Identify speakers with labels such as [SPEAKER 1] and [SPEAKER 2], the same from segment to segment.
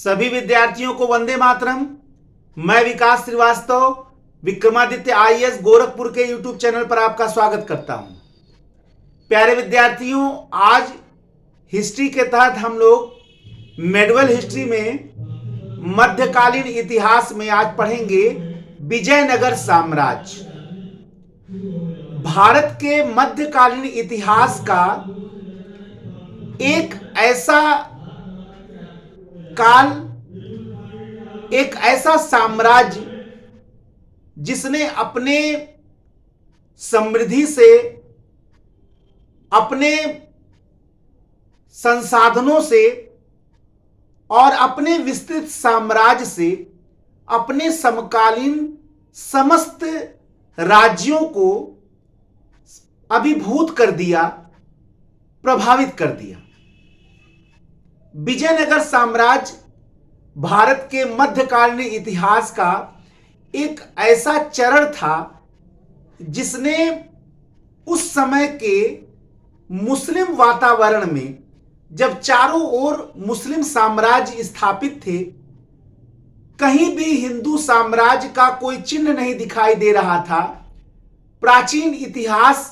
[SPEAKER 1] सभी विद्यार्थियों को वंदे मातरम। मैं विकास श्रीवास्तव विक्रमादित्य आईएएस गोरखपुर के यूट्यूब चैनल पर आपका स्वागत करता हूं। प्यारे विद्यार्थियों, आज हिस्ट्री के तहत हम लोग मेडिवल हिस्ट्री में मध्यकालीन इतिहास में आज पढ़ेंगे विजयनगर साम्राज्य। भारत के मध्यकालीन इतिहास का एक ऐसा काल, एक ऐसा साम्राज्य जिसने अपने समृद्धि से, अपने संसाधनों से और अपने विस्तृत साम्राज्य से अपने समकालीन समस्त राज्यों को अभिभूत कर दिया, प्रभावित कर दिया। विजयनगर साम्राज्य भारत के मध्यकालीन इतिहास का एक ऐसा चरण था जिसने उस समय के मुस्लिम वातावरण में, जब चारों ओर मुस्लिम साम्राज्य स्थापित थे, कहीं भी हिंदू साम्राज्य का कोई चिन्ह नहीं दिखाई दे रहा था। प्राचीन इतिहास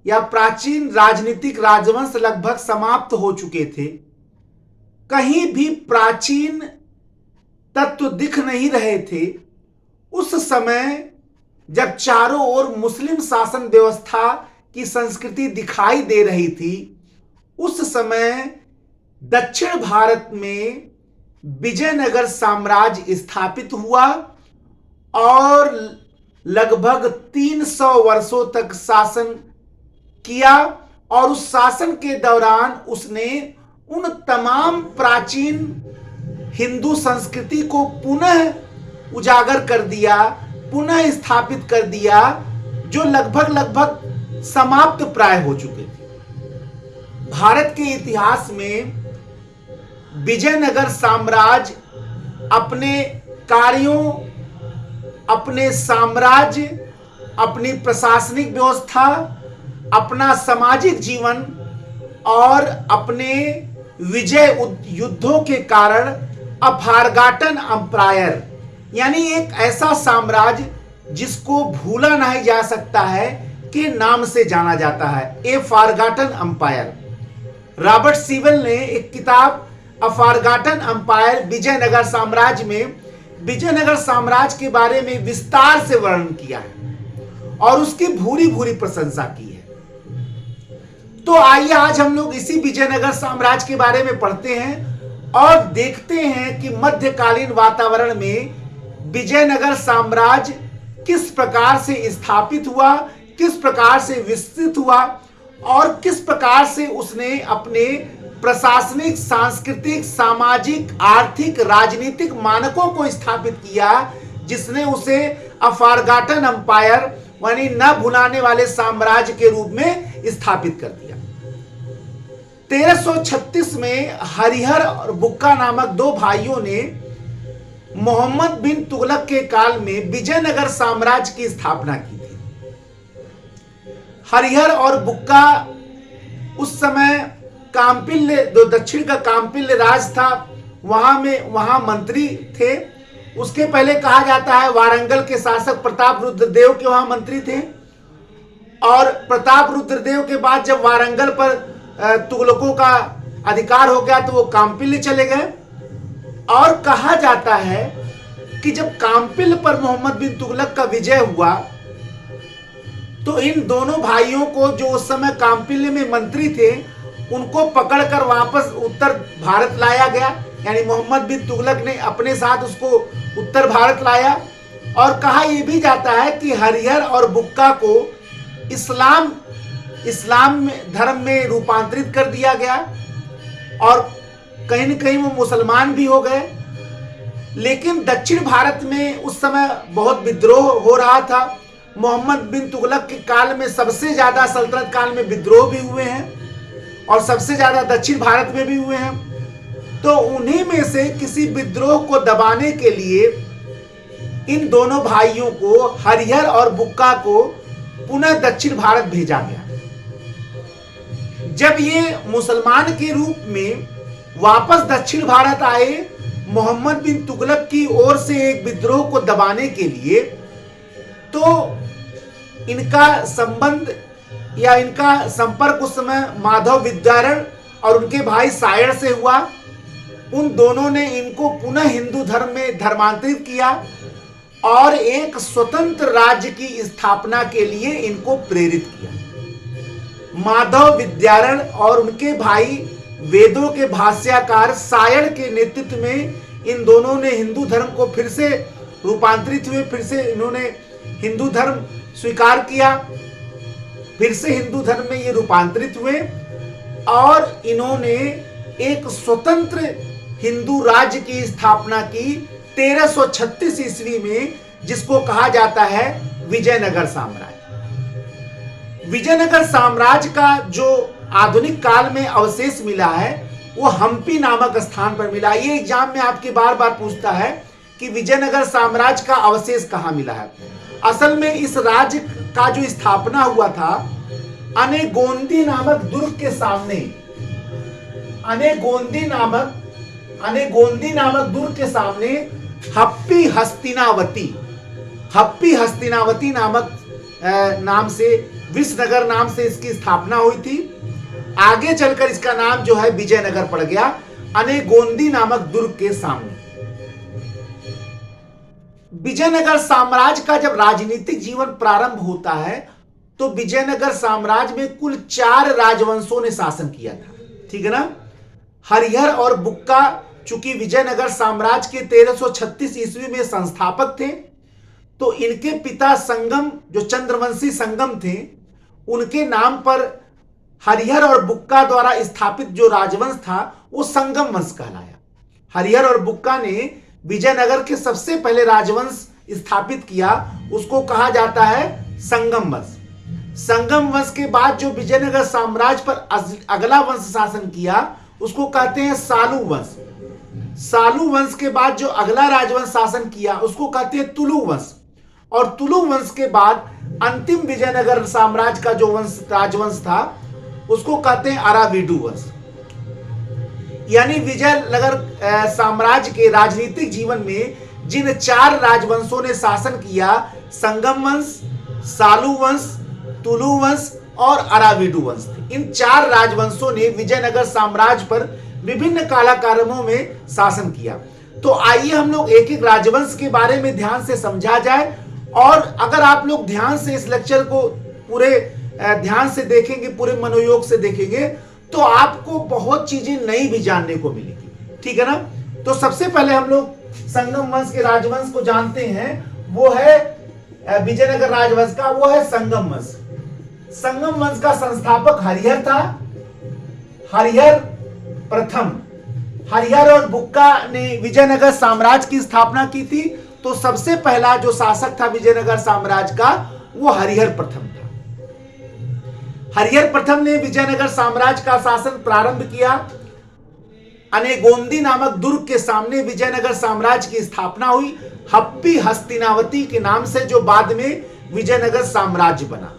[SPEAKER 1] या प्राचीन राजनीतिक राजवंश लगभग समाप्त हो चुके थे। कहीं भी प्राचीन तत्व दिख नहीं रहे थे। उस समय जब चारों ओर मुस्लिम शासन व्यवस्था की संस्कृति दिखाई दे रही थी, उस समय दक्षिण भारत में विजयनगर साम्राज्य स्थापित हुआ और लगभग 300 वर्षों तक शासन किया। और उस शासन के दौरान उसने उन तमाम प्राचीन हिंदू संस्कृति को पुनः उजागर कर दिया, पुनः स्थापित कर दिया, जो लगभग समाप्त प्राय हो चुके थे। भारत के इतिहास में विजयनगर साम्राज्य अपने कार्यों, अपने साम्राज्य, अपनी प्रशासनिक व्यवस्था, अपना सामाजिक जीवन और अपने विजय युद्धों के कारण अफारगाटन अंपायर, यानी एक ऐसा साम्राज्य जिसको भूला नहीं जा सकता है, के नाम से जाना जाता है, ए फॉरगॉटन अंपायर। रॉबर्ट सीवल ने एक किताब अफारगाटन अंपायर विजयनगर साम्राज्य में विजयनगर साम्राज्य के बारे में विस्तार से वर्णन किया है और उसकी भूरी भूरी प्रशंसा की है। तो आइए आज हम लोग इसी विजयनगर साम्राज्य के बारे में पढ़ते हैं और देखते हैं कि मध्यकालीन वातावरण में विजयनगर साम्राज्य किस प्रकार से स्थापित हुआ, किस प्रकार से विस्तृत हुआ और किस प्रकार से उसने अपने प्रशासनिक, सांस्कृतिक, सामाजिक, आर्थिक, राजनीतिक मानकों को स्थापित किया, जिसने उसे अफारगाटन अंपायर यानी न भुलाने वाले साम्राज्य के रूप में स्थापित कर दिया। 1336 में हरिहर और बुक्का नामक दो भाइयों ने मोहम्मद बिन तुगलक के काल में विजयनगर साम्राज्य की स्थापना की थी। हरिहर और बुक्का उस समय काम्पिल्य, जो दक्षिण का काम्पिल्य राज था, वहां मंत्री थे। उसके पहले कहा जाता है वारंगल के शासक प्रताप रुद्रदेव के वहां मंत्री थे और प्रताप रुद्रदेव के बाद जब वारंगल पर तुगलकों का अधिकार हो गया तो वो काम्पिल्य चले गए। और कहा जाता है कि जब काम्पिल्य पर मोहम्मद बिन तुगलक का विजय हुआ तो इन दोनों भाइयों को, जो उस समय काम्पिल्य में मंत्री थे, उनको पकड़कर वापस उत्तर भारत लाया गया। यानी मोहम्मद बिन तुगलक ने अपने साथ उसको उत्तर भारत लाया। और कहा यह भी जाता है कि हरिहर और बुक्का को इस्लाम धर्म में रूपांतरित कर दिया गया और कहीं न कहीं वो मुसलमान भी हो गए। लेकिन दक्षिण भारत में उस समय बहुत विद्रोह हो रहा था। मोहम्मद बिन तुगलक के काल में सबसे ज्यादा, सल्तनत काल में विद्रोह भी हुए हैं और सबसे ज्यादा दक्षिण भारत में भी हुए हैं। तो उन्हीं में से किसी विद्रोह को दबाने के लिए इन दोनों भाइयों को, हरिहर और बुक्का को, पुनः दक्षिण भारत भेजा गया। जब ये मुसलमान के रूप में वापस दक्षिण भारत आए मोहम्मद बिन तुगलक की ओर से एक विद्रोह को दबाने के लिए, तो इनका संबंध या इनका संपर्क उस समय माधव विद्यारण और उनके भाई सायण से हुआ। उन दोनों ने इनको पुनः हिंदू धर्म में धर्मांतरित किया और एक स्वतंत्र राज्य की स्थापना के लिए इनको प्रेरित किया। माधव विद्यारण और उनके भाई वेदों के भाष्यकार सायण के नेतृत्व में इन दोनों ने हिंदू धर्म को फिर से रूपांतरित हुए, फिर से इन्होंने हिंदू धर्म स्वीकार किया, फिर से हिंदू धर्म में ये रूपांतरित हुए और इन्होंने एक स्वतंत्र हिंदू राज्य की स्थापना की 1336 ईस्वी में, जिसको कहा जाता है विजयनगर साम्राज्य। विजयनगर साम्राज्य का जो आधुनिक काल में अवशेष मिला है वो हम्पी नामक स्थान पर मिला। ये एग्जाम में आपके बार बार पूछता है कि विजयनगर साम्राज्य का अवशेष कहाँ मिला है। असल में इस राज्य का जो स्थापना हुआ था अनेगोंदी नामक दुर्ग के सामने, अनेगोंदी नामक दुर्ग के सामने हप्पी हस्तिनावती नामक नाम से, विसनगर नाम से इसकी स्थापना हुई थी। आगे चलकर इसका नाम जो है विजयनगर पड़ गया, अनेगोंदी नामक दुर्ग के सामने। विजयनगर साम्राज्य का जब राजनीतिक जीवन प्रारंभ होता है तो विजयनगर साम्राज्य में कुल 4 राजवंशों ने शासन किया था, ठीक है ना। हरिहर और बुक्का चूंकि विजयनगर साम्राज्य के 1336 ईस्वी में संस्थापक थे, तो इनके पिता संगम, जो चंद्रवंशी संगम थे, उनके नाम पर हरिहर और बुक्का द्वारा स्थापित जो राजवंश था वो संगम वंश कहलाया। हरिहर और बुक्का ने विजयनगर के सबसे पहले राजवंश स्थापित किया, उसको कहा जाता है संगम वंश। संगम वंश के बाद जो विजयनगर साम्राज्य पर अगला वंश शासन किया उसको कहते हैं सालू वंश। सालू वंश के बाद जो अगला राजवंश शासन किया उसको कहते हैं तुलु वंश। और तुलु वंश के बाद अंतिम विजयनगर साम्राज्य का जो राजवंश था उसको कहते हैं अराविडु वंश। यानी विजयनगर साम्राज्य के राजनीतिक जीवन में जिन 4 राजवंशों ने शासन किया, संगम वंश, सालू वंश, तुलु वंश और अराविडु वंश थे। इन 4 राजवंशों ने विजयनगर साम्राज्य पर विभिन्न कालक्रमों में शासन किया। तो आइए हम लोग एक एक राजवंश के बारे में ध्यान से समझा जाए, और अगर आप लोग ध्यान से इस लेक्चर को पूरे ध्यान से देखेंगे, पूरे मनोयोग से देखेंगे, तो आपको बहुत चीजें नई भी जानने को मिलेगी, ठीक है ना। तो सबसे पहले हम लोग संगम वंश के राजवंश को जानते हैं, वो है विजयनगर राजवंश का, वो है संगम वंश। संगम वंश का संस्थापक हरिहर था, हरिहर प्रथम। हरिहर और बुक्का ने विजयनगर साम्राज्य की स्थापना की थी, तो सबसे पहला जो शासक था विजयनगर साम्राज्य का वो हरिहर प्रथम था। हरिहर प्रथम ने विजयनगर साम्राज्य का शासन प्रारंभ किया। अनेगोंदी नामक दुर्ग के सामने विजयनगर साम्राज्य की स्थापना हुई, हप्पी हस्तिनावती के नाम से, जो बाद में विजयनगर साम्राज्य बना,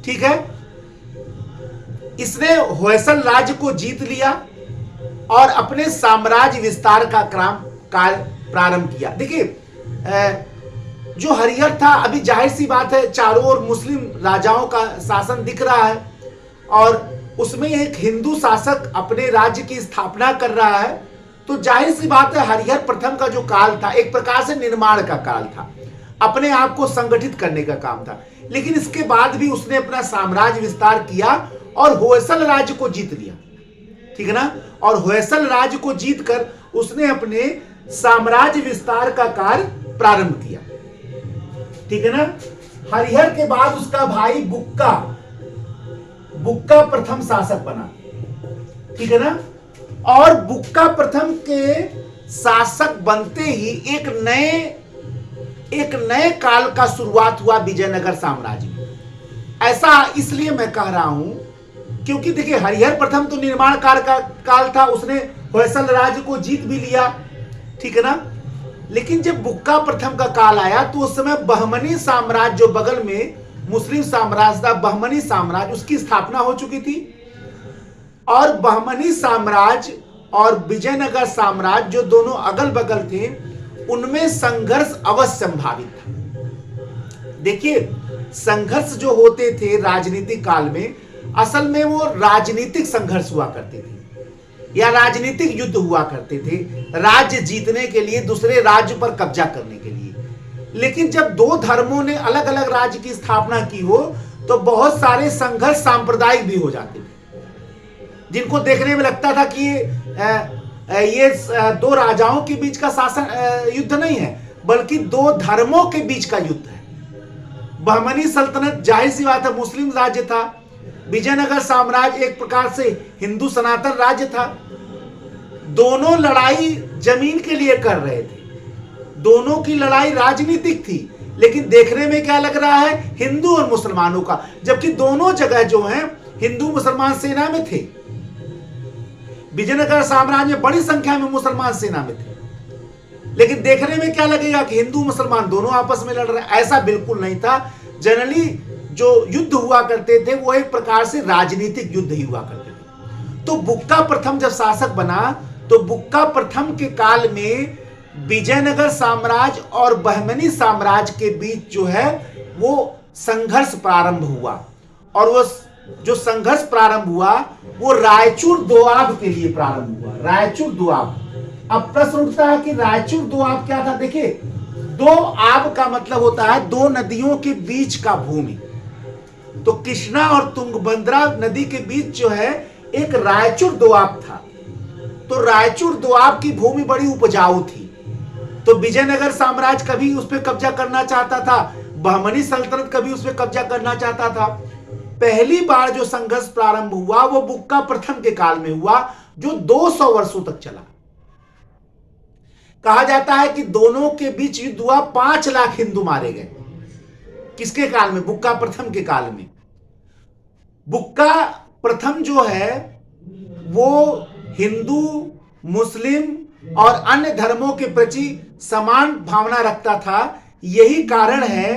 [SPEAKER 1] ठीक है। इसने होयसल राज्य को जीत लिया और अपने साम्राज्य विस्तार का कार्य प्रारंभ किया। देखिए जो हरिहर था, अभी जाहिर सी बात है चारों ओर मुस्लिम राजाओं का शासन दिख रहा है और उसमें एक हिंदू शासक अपने राज्य की स्थापना कर रहा है, तो जाहिर सी बात है हरिहर प्रथम का जो काल था एक प्रकार से निर्माण का काल था, अपने आप को संगठित करने का काम था। लेकिन इसके बाद भी उसने अपना साम्राज्य विस्तार किया और होयसल राज्य को जीत लिया, ठीक है ना। और होयसल राज्य को जीतकर उसने अपने साम्राज्य विस्तार का कार्य प्रारंभ किया, ठीक है ना। हरिहर के बाद उसका भाई बुक्का प्रथम शासक बना, ठीक है ना। और बुक्का प्रथम के शासक बनते ही एक नए काल का शुरुआत हुआ विजयनगर साम्राज्य में। ऐसा इसलिए मैं कह रहा हूं क्योंकि देखिए हरिहर प्रथम तो निर्माण काल था, उसने होयसल राज्य को जीत भी लिया, ठीक है ना। लेकिन जब बुक्का प्रथम का काल आया तो उस समय बहमनी साम्राज्य, जो बगल में मुस्लिम साम्राज्य था बहमनी साम्राज्य, उसकी स्थापना हो चुकी थी। और बहमनी साम्राज्य और विजयनगर साम्राज्य, जो दोनों अगल बगल थे, उनमें संघर्ष अवश्य संभावित था। देखिए, संघर्ष जो होते थे राजनीतिक काल में, असल में वो राजनीतिक संघर्ष हुआ करते थे या राजनीतिक युद्ध हुआ करते थे, राज्य जीतने के लिए, दूसरे राज्य पर कब्जा करने के लिए। लेकिन जब दो धर्मों ने अलग अलग राज्य की स्थापना की हो, तो बहुत सारे संघर्ष सांप्रदायिक भी हो जाते थे, जिनको देखने में लगता था कि ये दो राजाओं के बीच का शासन युद्ध नहीं है, बल्कि दो धर्मों के बीच का युद्ध है। बहमनी सल्तनत जाहिर सी बात है मुस्लिम राज्य था, विजयनगर साम्राज्य एक प्रकार से हिंदू सनातन राज्य था। दोनों लड़ाई जमीन के लिए कर रहे थे, दोनों की लड़ाई राजनीतिक थी, लेकिन देखने में क्या लग रहा है, हिंदू और मुसलमानों का, जबकि दोनों जगह जो है हिंदू मुसलमान सेना में थे। विजयनगर साम्राज्य में बड़ी संख्या में मुसलमान सेना में थे, लेकिन देखने में क्या लगेगा कि हिंदू मुसलमान दोनों आपस में लड़ रहे हैं। ऐसा बिल्कुल नहीं था। जनरली जो युद्ध हुआ करते थे वो एक प्रकार से राजनीतिक युद्ध ही हुआ करते थे। तो बुक्का प्रथम जब शासक बना, तो बुक्का प्रथम के काल में विजयनगर साम्राज्य और बहमनी साम्राज्य के बीच जो है वो संघर्ष प्रारंभ हुआ, और वो जो संघर्ष प्रारंभ हुआ वो रायचूर दोआब के लिए प्रारंभ हुआ। रायचूर दोआब। अब प्रश्न उठता है कि रायचूर दोआब क्या था। देखिए, दो आब का मतलब होता है दो नदियों के बीच का भूमि। तो कृष्णा और तुंगभद्रा नदी के बीच जो है एक रायचूर दोआब था। तो रायचूर दोआब की भूमि बड़ी उपजाऊ थी, तो विजयनगर साम्राज्य कभी उस पर कब्जा करना चाहता था, बहमनी सल्तनत कभी उस पर कब्जा करना चाहता था। पहली बार जो संघर्ष प्रारंभ हुआ वो बुक्का प्रथम के काल में हुआ, जो 200 वर्षों तक चला। कहा जाता है कि दोनों के बीच युद्ध हुआ, 5 लाख हिंदू मारे गए। किसके काल में? बुक्का प्रथम के काल में। बुक्का प्रथम जो है वो हिंदू, मुस्लिम और अन्य धर्मों के प्रति समान भावना रखता था। यही कारण है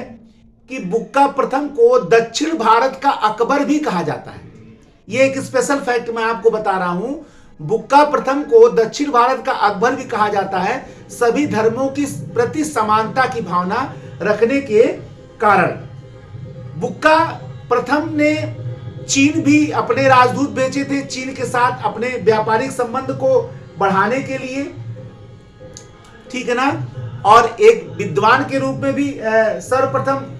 [SPEAKER 1] कि बुक्का प्रथम को दक्षिण भारत का अकबर भी कहा जाता है। यह एक स्पेशल फैक्ट मैं आपको बता रहा हूं। बुक्का प्रथम को दक्षिण भारत का अकबर भी कहा जाता है, सभी धर्मों की प्रति समानता की भावना रखने के कारण। बुक्का प्रथम ने चीन भी अपने राजदूत भेजे थे, चीन के साथ अपने व्यापारिक संबंध को बढ़ाने के लिए, ठीक है ना। और एक विद्वान के रूप में भी सर्वप्रथम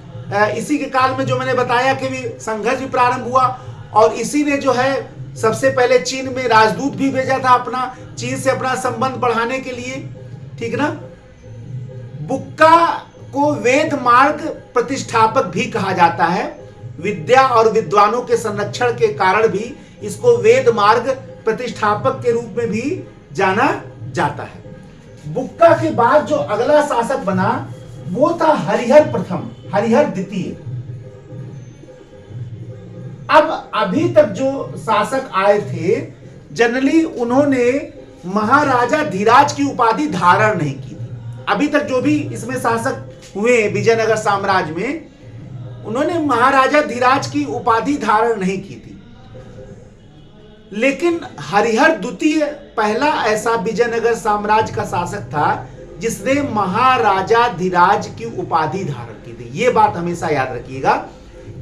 [SPEAKER 1] इसी के काल में जो मैंने बताया कि भी संघर्ष भी प्रारंभ हुआ, और इसी ने जो है सबसे पहले चीन में राजदूत भी भेजा था अपना, चीन से अपना संबंध बढ़ाने के लिए, ठीक ना। बुक्का को वेद मार्ग प्रतिष्ठापक भी कहा जाता है। विद्या और विद्वानों के संरक्षण के कारण भी इसको वेद मार्ग प्रतिष्ठापक के रूप में भी जाना जाता है। बुक्का के बाद जो अगला शासक बना वो था हरिहर प्रथम, हरिहर द्वितीय। अब अभी तक जो शासक आए थे जनरली उन्होंने महाराजा धीराज की उपाधि धारण नहीं की थी। अभी तक जो भी इसमें शासक हुए विजयनगर साम्राज्य में, उन्होंने महाराजा धीराज की उपाधि धारण नहीं की थी। लेकिन हरिहर द्वितीय पहला ऐसा विजयनगर साम्राज्य का शासक था जिसने महाराजा धीराज की उपाधि धारण की थी। यह बात हमेशा याद रखिएगा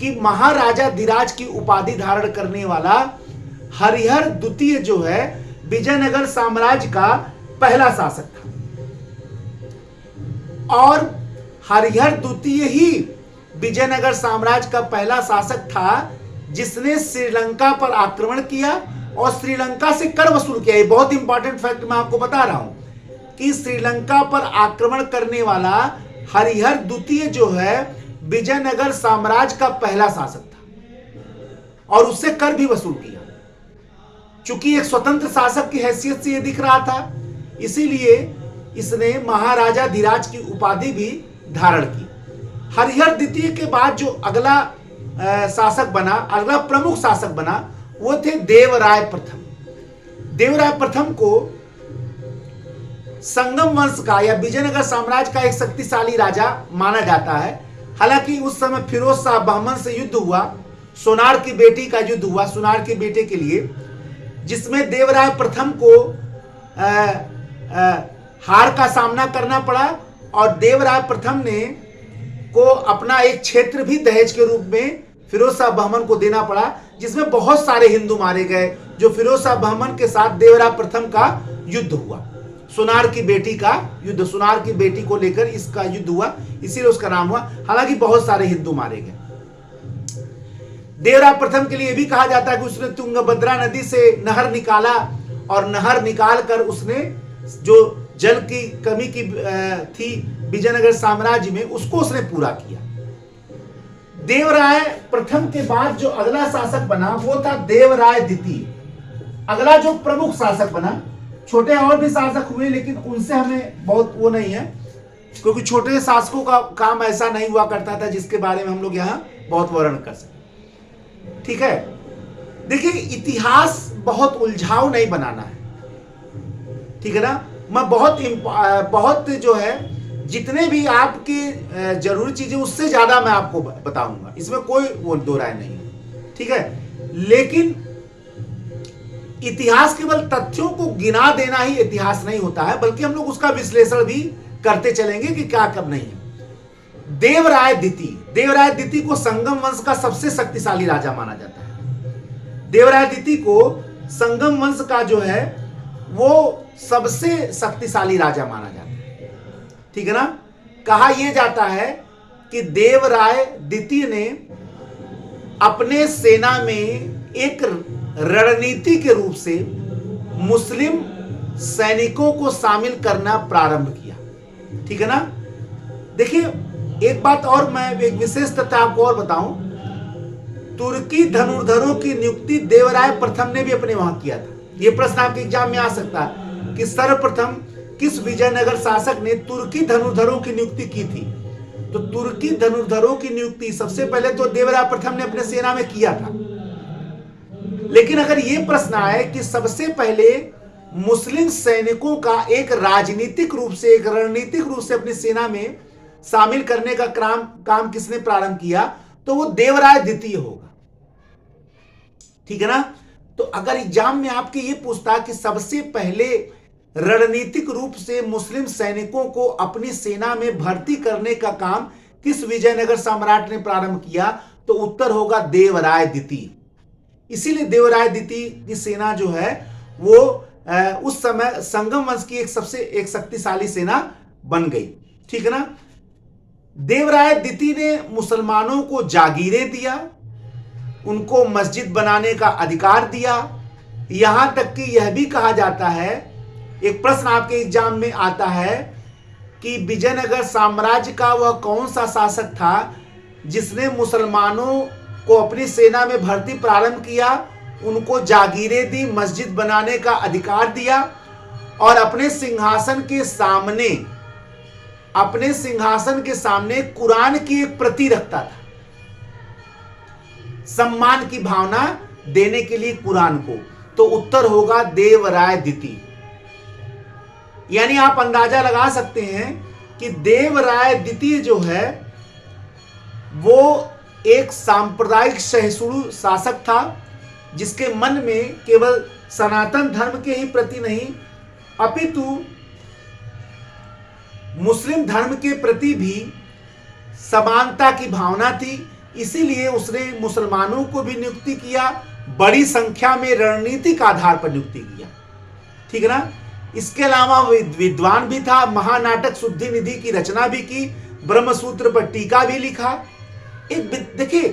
[SPEAKER 1] कि महाराजा धीराज की उपाधि धारण करने वाला हरिहर द्वितीय जो है विजयनगर साम्राज्य का पहला शासक था। और हरिहर द्वितीय ही विजयनगर साम्राज्य का पहला शासक था जिसने श्रीलंका पर आक्रमण किया और श्रीलंका से कर वसूल किया। ये बहुत इंपॉर्टेंट फैक्ट मैं आपको बता रहा हूं कि श्रीलंका पर आक्रमण करने वाला हरिहर द्वितीय जो है विजयनगर साम्राज्य का पहला शासक था और उससे कर भी वसूल किया। चूंकि एक स्वतंत्र शासक की हैसियत से यह दिख रहा था, इसीलिए इसने महाराजा धीराज की उपाधि भी धारण की। हरिहर द्वितीय के बाद जो अगला शासक बना, अगला प्रमुख शासक बना, वो थे देवराय प्रथम। देवराय प्रथम को संगम वंश का या विजयनगर साम्राज्य का एक शक्तिशाली राजा माना जाता है। हालांकि उस समय फिरोज शाह बहमन से युद्ध हुआ, सोनार की बेटी का युद्ध हुआ, सोनार के बेटे के लिए, जिसमें देवराय प्रथम को हार का सामना करना पड़ा और देवराय प्रथम ने को अपना एक क्षेत्र भी दहेज के रूप में फिरोज शाह बहमन को देना पड़ा, जिसमें बहुत सारे हिंदू मारे गए। जो फिरोज शाह बहमन के साथ देवराय प्रथम का युद्ध हुआ, सुनार की बेटी का युद्ध, सुनार की बेटी को लेकर इसका युद्ध हुआ, इसीलिए उसका नाम हुआ। हालांकि बहुत सारे हिंदू मारे गए। देवराय प्रथम के लिए भी कहा जाता है कि उसने तुंगभद्रा नदी से नहर निकाला और नहर निकाल कर उसने जो जल की कमी की थी विजयनगर साम्राज्य में, उसको उसने पूरा किया। देवराय प्रथम के बाद जो अगला शासक बना वो था देवराय द्वितीय। अगला जो प्रमुख शासक बना, छोटे और भी शासक हुए लेकिन उनसे हमें बहुत वो नहीं है, क्योंकि छोटे शासकों का काम ऐसा नहीं हुआ करता था जिसके बारे में हम लोग यहाँ बहुत वर्णन कर सकें। ठीक है, देखिए इतिहास बहुत उलझाऊ नहीं बनाना है, ठीक है ना। मैं बहुत जो है जितने भी आपकी जरूरी चीजें उससे ज्यादा मैं आपको बताऊंगा, इसमें कोई वो दो राय नहीं है, ठीक है। लेकिन इतिहास केवल तथ्यों को गिना देना ही इतिहास नहीं होता है, बल्कि हम लोग उसका विश्लेषण भी करते चलेंगे कि क्या कब नहीं है। देवराय द्वितीय को संगम वंश का सबसे शक्तिशाली राजा माना जाता है। देवराय द्वितीय को संगम वंश का जो है वो सबसे शक्तिशाली राजा माना जाता है, ठीक है ना। कहा यह जाता है कि देवराय द्वितीय ने अपने सेना में एक रणनीति के रूप से मुस्लिम सैनिकों को शामिल करना प्रारंभ किया, ठीक है ना। देखिए एक बात और, मैं एक विशेष तथ्य आपको और बताऊं, तुर्की धनुर्धरों की नियुक्ति देवराय प्रथम ने भी अपने वहां किया था। यह प्रश्न आपके एग्जाम में आ सकता है कि सर्वप्रथम किस विजयनगर शासक ने तुर्की धनुर्धरों की नियुक्ति की थी। तो तुर्की धनुर्धरों की नियुक्ति सबसे पहले तो देवराय प्रथम ने अपने सेना में किया था। लेकिन अगर यह प्रश्न आए कि सबसे पहले मुस्लिम सैनिकों का एक राजनीतिक रूप से, एक रणनीतिक रूप से अपनी सेना में शामिल करने का काम किसने प्रारंभ किया, तो वो देवराय द्वितीय होगा, ठीक है ना। तो अगर एग्जाम में आपके ये पूछता कि सबसे पहले रणनीतिक रूप से मुस्लिम सैनिकों को अपनी सेना में भर्ती करने का काम किस विजयनगर सम्राट ने प्रारंभ किया, तो उत्तर होगा देवराय द्वितीय। इसीलिए देवराय द्वितीय की सेना जो है वो उस समय संगम वंश की एक शक्तिशाली सेना बन गई, ठीक है ना। देवराय द्वितीय ने मुसलमानों को जागीरें दिया, उनको मस्जिद बनाने का अधिकार दिया। यहां तक कि यह भी कहा जाता है, एक प्रश्न आपके एग्जाम में आता है कि विजयनगर साम्राज्य का वह कौन सा शासक था जिसने मुसलमानों को अपनी सेना में भर्ती प्रारंभ किया, उनको जागीरें दी, मस्जिद बनाने का अधिकार दिया और अपने सिंहासन के सामने कुरान की एक प्रति रखता था, सम्मान की भावना देने के लिए कुरान को। तो उत्तर होगा देवराय द्वितीय। यानी आप अंदाजा लगा सकते हैं कि देवराय द्वितीय जो है वो एक सांप्रदायिक सहिष्णु शासक था, जिसके मन में केवल सनातन धर्म के ही प्रति नहीं अपितु मुस्लिम धर्म के प्रति भी समानता की भावना थी। इसीलिए उसने मुसलमानों को भी नियुक्ति किया, बड़ी संख्या में रणनीतिक आधार पर नियुक्ति किया, ठीक है ना। इसके अलावा विद्वान भी था, महानाटक शुद्धि निधि की रचना भी की, ब्रह्मसूत्र पर टीका भी लिखा। एक देखिए,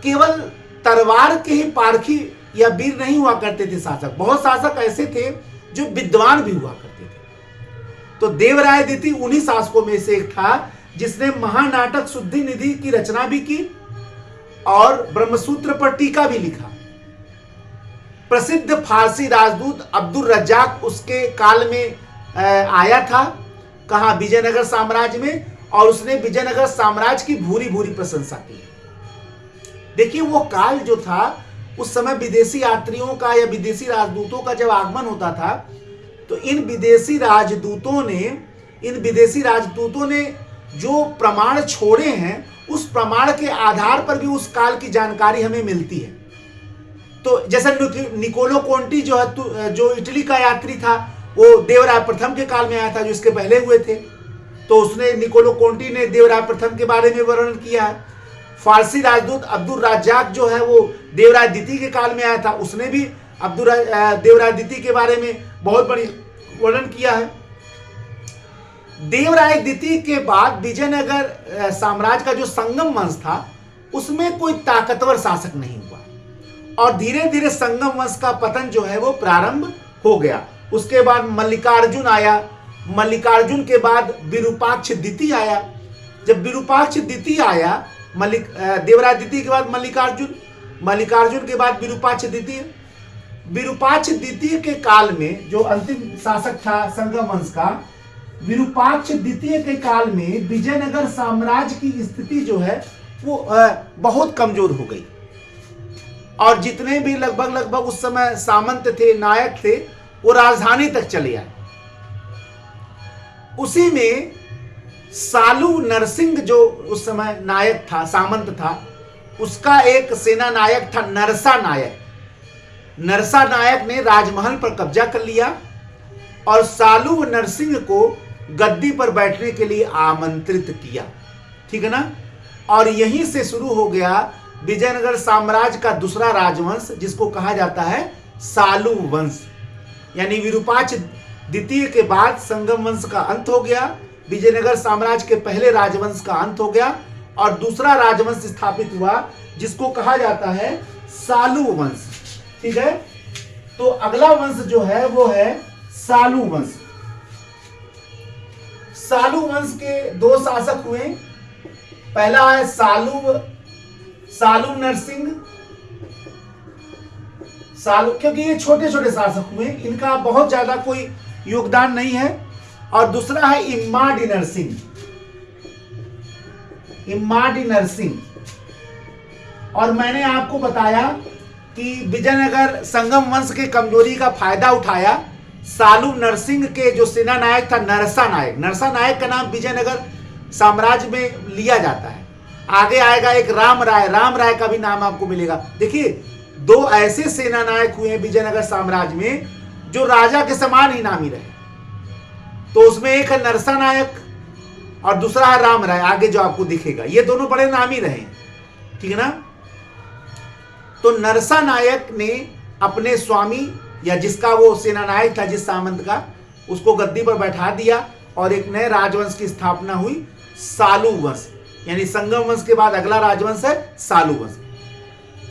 [SPEAKER 1] केवल तलवार के ही पारखी या वीर नहीं हुआ करते थे शासक, बहुत शासक ऐसे थे जो विद्वान भी हुआ करते थे। तो देवराय द्वितीय उन्हीं शासकों में से एक था जिसने महानाटक शुद्धि निधि की रचना भी की और ब्रह्मसूत्र पर टीका भी लिखा। प्रसिद्ध फारसी राजदूत अब्दुल रज्जाक उसके काल में आया था, कहा विजयनगर साम्राज्य में, और उसने विजयनगर साम्राज्य की भूरी भूरी प्रशंसा की। देखिए वो काल जो था, उस समय विदेशी यात्रियों का या विदेशी राजदूतों का जब आगमन होता था, तो इन विदेशी राजदूतों ने जो प्रमाण छोड़े हैं, उस प्रमाण के आधार पर भी उस काल की जानकारी हमें मिलती है। तो जैसे निकोलो कोंटी जो है, जो इटली का यात्री था, वो देवराय प्रथम के काल में आया था, जो इसके पहले हुए थे। तो उसने, निकोलो कोंटी ने देवराय प्रथम के बारे में वर्णन किया है। फारसी राजदूत अब्दुल राज्जाक जो है वो देवराय द्वितीय के काल में आया था, उसने भी देवराय द्वितीय के बारे में बहुत बड़ी वर्णन किया है। देवराय द्वितीय के बाद विजयनगर साम्राज्य का जो संगम वंश था, उसमें कोई ताकतवर शासक नहीं हुआ और धीरे धीरे संगम वंश का पतन जो है वो प्रारंभ हो गया। उसके बाद मल्लिकार्जुन आया, मल्लिकार्जुन के बाद विरूपाक्ष द्वितीय आया। जब विरूपाक्ष द्वितीय आया, देवराय द्वितीय के बाद मल्लिकार्जुन, मल्लिकार्जुन के बाद विरूपाक्ष द्वितीय। विरूपाक्ष द्वितीय के काल में जो अंतिम शासक था संगम वंश का, विरूपाक्ष द्वितीय के काल में विजयनगर साम्राज्य की स्थिति जो है वो बहुत कमजोर हो गई और जितने भी लगभग उस समय सामंत थे, नायक थे, वो राजधानी तक चले आए। उसी में सालू नरसिंह जो उस समय नायक था, सामंत था, उसका एक सेना नायक था नरसा नायक। नरसा नायक ने राजमहल पर कब्जा कर लिया और सालू नरसिंह को गद्दी पर बैठने के लिए आमंत्रित किया। ठीक है ना। और यहीं से शुरू हो गया विजयनगर साम्राज्य का दूसरा राजवंश, जिसको कहा जाता है सालू वंश। यानी विरूपाक्ष द्वितीय के बाद संगम वंश का अंत हो गया, विजयनगर साम्राज्य के पहले राजवंश का अंत हो गया और दूसरा राजवंश स्थापित हुआ, जिसको कहा जाता है सालू वंश। ठीक है। तो अगला वंश जो है वो है सालू वंश। सालू वंश के दो शासक हुए। पहला है सालू नरसिंह। क्योंकि ये छोटे छोटे शासक हुए, इनका बहुत ज्यादा कोई योगदान नहीं है। और दूसरा है इम्माडी नरसिंह। इम्माडी नरसिंह। और मैंने आपको बताया कि विजयनगर संगम वंश के कमजोरी का फायदा उठाया सालू नरसिंह के जो सेना नायक था नरसा नायक। नरसा नायक का नाम विजयनगर साम्राज्य में लिया जाता है। आगे आएगा एक राम राय का भी नाम आपको मिलेगा। देखिए, दो ऐसे सेना नायक हुए विजयनगर साम्राज्य में जो राजा के समान ही नामी रहे। तो उसमें एक है नरसा नायक और दूसरा है राम राय, आगे जो आपको दिखेगा। ये दोनों बड़े नामी रहे। ठीक है ना। तो नरसा नायक ने अपने स्वामी या जिसका वो सेना नायक था, जिस सामंत का, उसको गद्दी पर बैठा दिया और एक नए राजवंश की स्थापना हुई, सालू वंश। यानी संगम वंश के बाद अगला राजवंश है सालू वंश।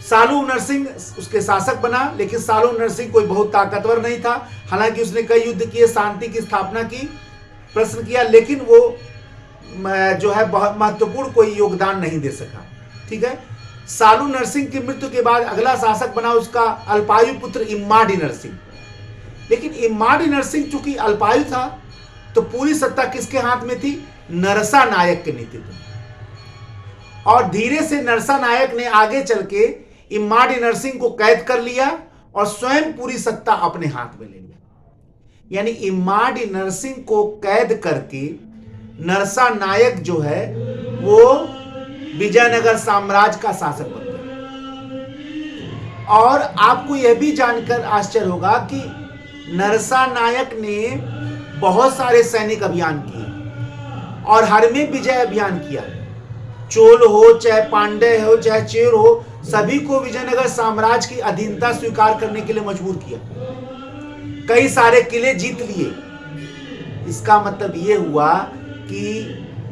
[SPEAKER 1] सालू नरसिंह उसके शासक बना, लेकिन सालू नरसिंह कोई बहुत ताकतवर नहीं था। हालांकि उसने कई युद्ध किए, शांति की स्थापना की, प्रश्न किया, लेकिन वो जो है बहुत महत्वपूर्ण कोई योगदान नहीं दे सका। ठीक है। सालू नरसिंह की मृत्यु के बाद अगला शासक बना उसका अल्पायु पुत्र इम्माडी नरसिंह। लेकिन इम्माडी नरसिंह चूंकि अल्पायु था, तो पूरी सत्ता किसके हाथ में थी? नरसा नायक के नेतृत्व में। और धीरे से नरसा नायक ने आगे चल के इम्माडी नरसिंह को कैद कर लिया और स्वयं पूरी सत्ता अपने हाथ में ले लिया। यानी इम्माडी नरसिंह को कैद करके नरसा नायक जो है वो विजयनगर साम्राज्य का शासक बन गया। और आपको यह भी जानकर आश्चर्य होगा कि नरसा नायक ने बहुत सारे सैनिक अभियान किए और हर में विजय अभियान किया। चोल हो, चाहे पांड्य हो, चाहे चेर हो, सभी को विजयनगर साम्राज्य की अधीनता स्वीकार करने के लिए मजबूर किया। कई सारे किले जीत लिए। इसका मतलब यह हुआ कि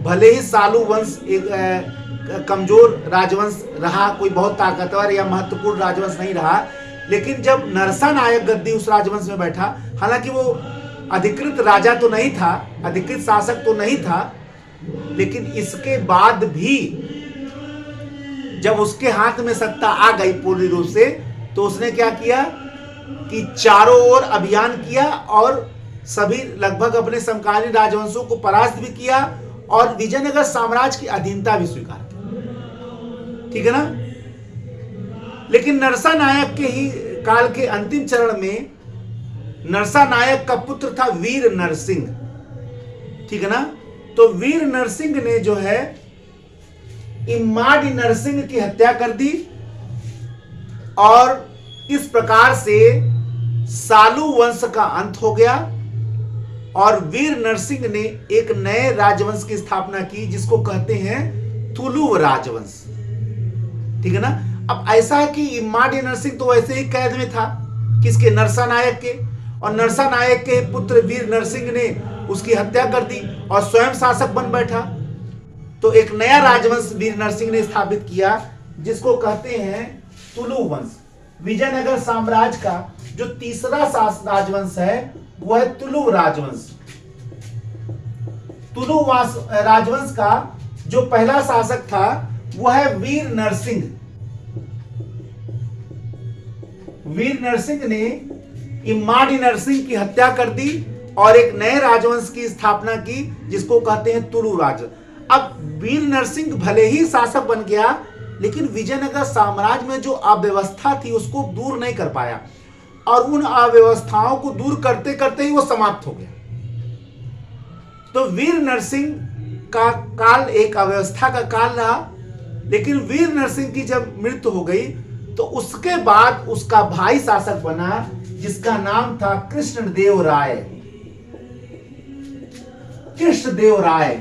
[SPEAKER 1] भले ही सालू वंश एक कमजोर राजवंश रहा, कोई बहुत ताकतवर या महत्वपूर्ण राजवंश नहीं रहा, लेकिन जब नरसा नायक गद्दी उस राजवंश में बैठा, हालांकि वो अधिकृत राजा तो नहीं था, अधिकृत शासक तो नहीं था, लेकिन इसके बाद भी जब उसके हाथ में सत्ता आ गई पूर्ण रूप से, तो उसने क्या किया कि चारों ओर अभियान किया और सभी लगभग अपने समकालीन राजवंशों को परास्त भी किया और विजयनगर साम्राज्य की अधीनता भी स्वीकार की। ठीक है ना। लेकिन नरसा नायक के ही काल के अंतिम चरण में नरसा नायक का पुत्र था वीर नरसिंह। ठीक है ना। तो वीर नरसिंह ने जो है इम्माडी नरसिंह की हत्या कर दी और इस प्रकार से सालू वंश का अंत हो गया और वीर नरसिंह ने एक नए राजवंश की स्थापना की जिसको कहते हैं तुलुव राजवंश। ठीक है ना। अब ऐसा है कि इम्माडी नरसिंह तो वैसे ही कैद में था, किसके, नरसा नायक के, और नरसा नायक के पुत्र वीर नरसिंह ने उसकी हत्या कर दी और स्वयं शासक बन बैठा। तो एक नया राजवंश वीर नरसिंह ने स्थापित किया जिसको कहते हैं तुलुव वंश। विजयनगर साम्राज्य का जो तीसरा राजवंश है वो है तुलुव राजवंश। तुलुव राजवंश का जो पहला शासक था वो है वीर नरसिंह। वीर नरसिंह ने इम्माडी नरसिंह की हत्या कर दी और एक नए राजवंश की स्थापना की जिसको कहते हैं तुलुव राजवंश। अब वीर नरसिंह भले ही शासक बन गया लेकिन विजयनगर साम्राज्य में जो अव्यवस्था थी उसको दूर नहीं कर पाया और उन अव्यवस्थाओं को दूर करते करते ही वो समाप्त हो गया। तो वीर नरसिंह का काल एक अव्यवस्था का काल रहा, लेकिन वीर नरसिंह की जब मृत्यु हो गई तो उसके बाद उसका भाई शासक बना जिसका नाम था कृष्णदेव राय। कृष्णदेव राय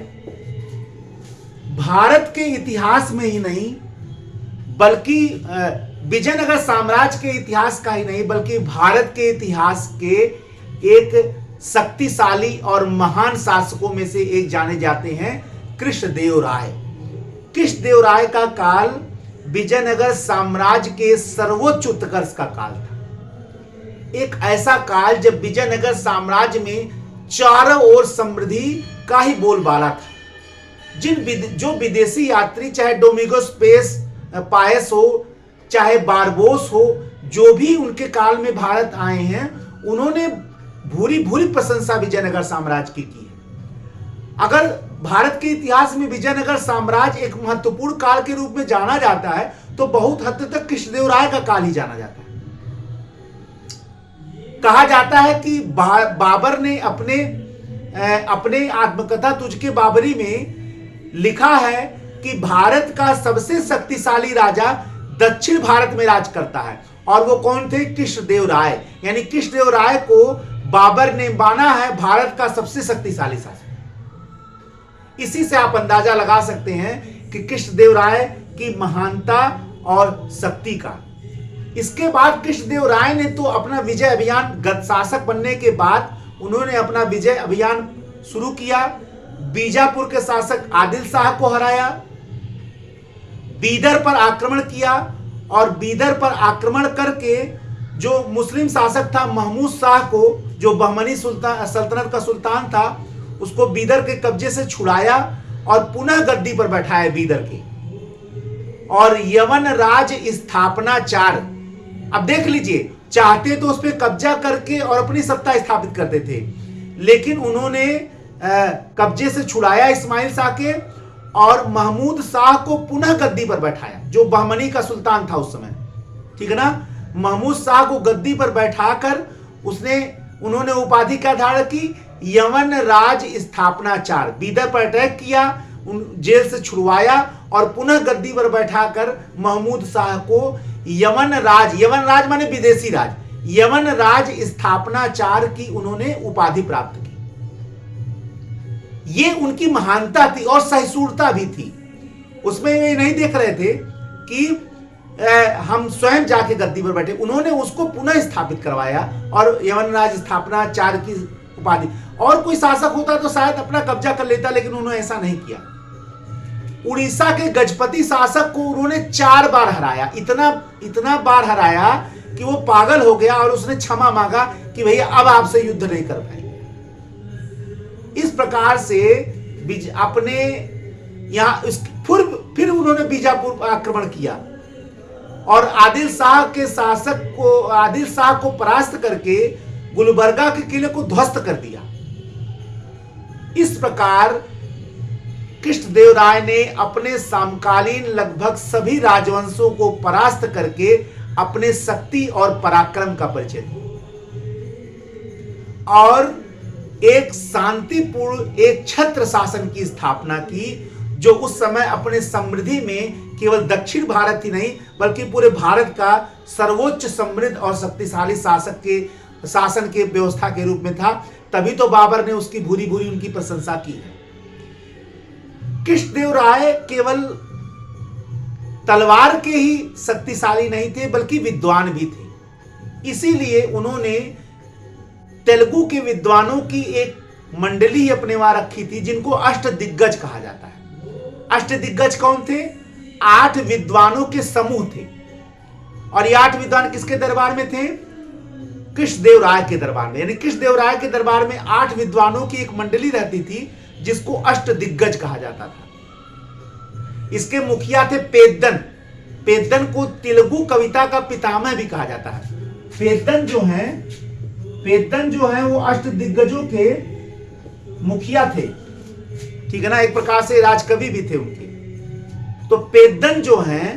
[SPEAKER 1] भारत के इतिहास में ही नहीं बल्कि विजयनगर साम्राज्य के इतिहास का ही नहीं बल्कि भारत के इतिहास के एक शक्तिशाली और महान शासकों में से एक जाने जाते हैं कृष्णदेव राय। कृष्णदेव राय का काल विजयनगर साम्राज्य के सर्वोच्च उत्कर्ष का काल था। एक ऐसा काल जब विजयनगर साम्राज्य में चारों ओर समृद्धि का ही बोलबाला था। जो विदेशी यात्री चाहे डोमिगोस पायस हो चाहे बारबोस हो, जो भी उनके काल में भारत आए हैं उन्होंने भूरी भूरी प्रशंसा विजयनगर साम्राज्य की है। अगर भारत के इतिहास में विजयनगर साम्राज्य एक महत्वपूर्ण काल के रूप में जाना जाता है तो बहुत हद तक कृष्णदेव राय का काल ही जाना जाता है। कहा जाता है कि बाबर ने अपने आत्मकथा तुझके बाबरी में लिखा है कि भारत का सबसे शक्तिशाली राजा दक्षिण भारत में राज करता है और वो कौन थे, कृष्णदेव राय। यानी कृष्णदेव राय को बाबर ने माना है भारत का सबसे शक्तिशाली शासक। इसी से आप अंदाजा लगा सकते हैं कि कृष्णदेव राय की महानता और शक्ति का। इसके बाद कृष्णदेव राय ने तो अपना विजय अभियान, गत शासक बनने के बाद उन्होंने अपना विजय अभियान शुरू किया। बीजापुर के शासक आदिल शाह को हराया, बीदर पर आक्रमण किया और बीदर पर आक्रमण करके जो मुस्लिम शासक था महमूद शाह को, जो बहमनी सल्तनत का सुल्तान था, उसको बीदर के कब्जे से छुड़ाया और पुनः गद्दी पर बैठाया बीदर के। और यवन राज स्थापनाचार, अब देख लीजिए, चाहते तो उस पर कब्जा करके और अपनी सत्ता स्थापित करते थे, लेकिन उन्होंने कब्जे से छुड़ाया इस्माइल शाह के और महमूद शाह को पुनः गद्दी पर बैठाया, जो बहमनी का सुल्तान था उस समय। ठीक है ना। महमूद शाह को गद्दी पर बैठाकर उन्होंने उपाधि का धारण की यवन राज स्थापनाचार। बीदर पर अटैक किया, जेल से छुड़वाया और पुनः गद्दी पर बैठाकर महमूद शाह को यवन राज माने विदेशी राज, यवन राज स्थापनाचार की उन्होंने उपाधि प्राप्त की। ये उनकी महानता थी और सहिष्णुता भी थी। उसमें ये नहीं देख रहे थे कि हम स्वयं जाके गद्दी पर बैठे, उन्होंने उसको पुनः स्थापित करवाया और यवन राज स्थापनाचार की उपाधि। और कोई शासक होता तो शायद अपना कब्जा कर लेता, लेकिन उन्होंने ऐसा नहीं किया। उड़ीसा के गजपति शासक को उन्होंने 4 बार हराया, इतना बार हराया कि वो पागल हो गया और उसने क्षमा मांगा कि भैया अब आपसे युद्ध नहीं कर पाएंगे। इस प्रकार से अपने यहां फिर उन्होंने बीजापुर आक्रमण किया और आदिल शाह को परास्त करके गुलबर्गा के किले को ध्वस्त कर दिया। इस प्रकार कृष्णदेव राय ने अपने समकालीन लगभग सभी राजवंशों को परास्त करके अपने शक्ति और पराक्रम का परिचय दिया और एक शांतिपूर्ण एक छत्र शासन की स्थापना की, जो उस समय अपने समृद्धि में केवल दक्षिण भारत ही नहीं बल्कि पूरे भारत का सर्वोच्च समृद्ध और शक्तिशाली शासन के व्यवस्था के रूप में था। तभी तो बाबर ने उसकी भूरी भूरी उनकी प्रशंसा की है। कृष्णदेवराय केवल तलवार के ही शक्तिशाली नहीं थे बल्कि विद्वान भी थे। इसीलिए उन्होंने तेलुगु के विद्वानों की एक मंडली ही अपने वहां रखी थी जिनको अष्टदिग्गज कहा जाता है। अष्टदिग्गज कौन थे? 8 विद्वानों के समूह थे। और ये 8 विद्वान किसके दरबार में थे? कृष्णदेवराय के दरबार में। यानी कृष्णदेवराय के दरबार में 8 विद्वानों की एक मंडली रहती थी जिसको अष्टदिग्गज कहा जाता था। इसके मुखिया थे पेद्दन। पेद्दन को तेलुगु कविता का पितामह भी कहा जाता है। पेद्दन जो है वो अष्टदिग्गजों के मुखिया थे, ठीक है ना, एक प्रकार से राजकवि भी थे उनके। तो पेद्दन जो हैं,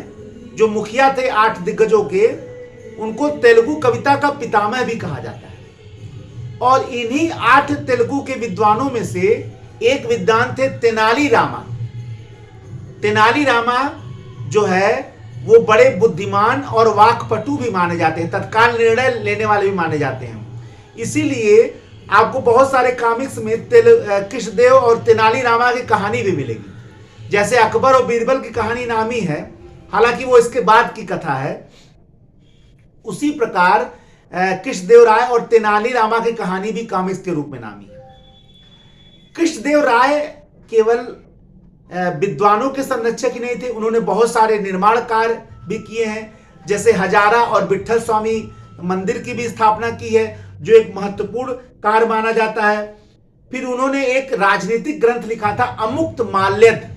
[SPEAKER 1] जो मुखिया थे 8 दिग्गजों के, उनको तेलुगु कविता का पितामह भी कहा जाता है। और इन्हीं 8 तेलुगु के विद्वानों में से एक विद्वान थे तेनाली रामा। तेनाली रामा जो है वो बड़े बुद्धिमान और वाक्पटु भी माने जाते हैं, तत्काल निर्णय लेने वाले भी माने जाते हैं। इसीलिए आपको बहुत सारे कॉमिक्स में कृष्णदेव और तेनाली रामा की कहानी भी मिलेगी। जैसे अकबर और बीरबल की कहानी नामी है, हालांकि वो इसके बाद की कथा है। उसी प्रकार कृष्णदेव राय और तेनाली रामा की कहानी भी कॉमिक्स के रूप में नामी है। कृष्णदेव राय केवल विद्वानों के संरक्षक ही नहीं थे, उन्होंने बहुत सारे निर्माण कार्य भी किए हैं। जैसे हजारा और विठल स्वामी मंदिर की भी स्थापना की है, जो एक महत्वपूर्ण कार्य माना जाता है। फिर उन्होंने एक राजनीतिक ग्रंथ लिखा था, अमुक्त माल्यद।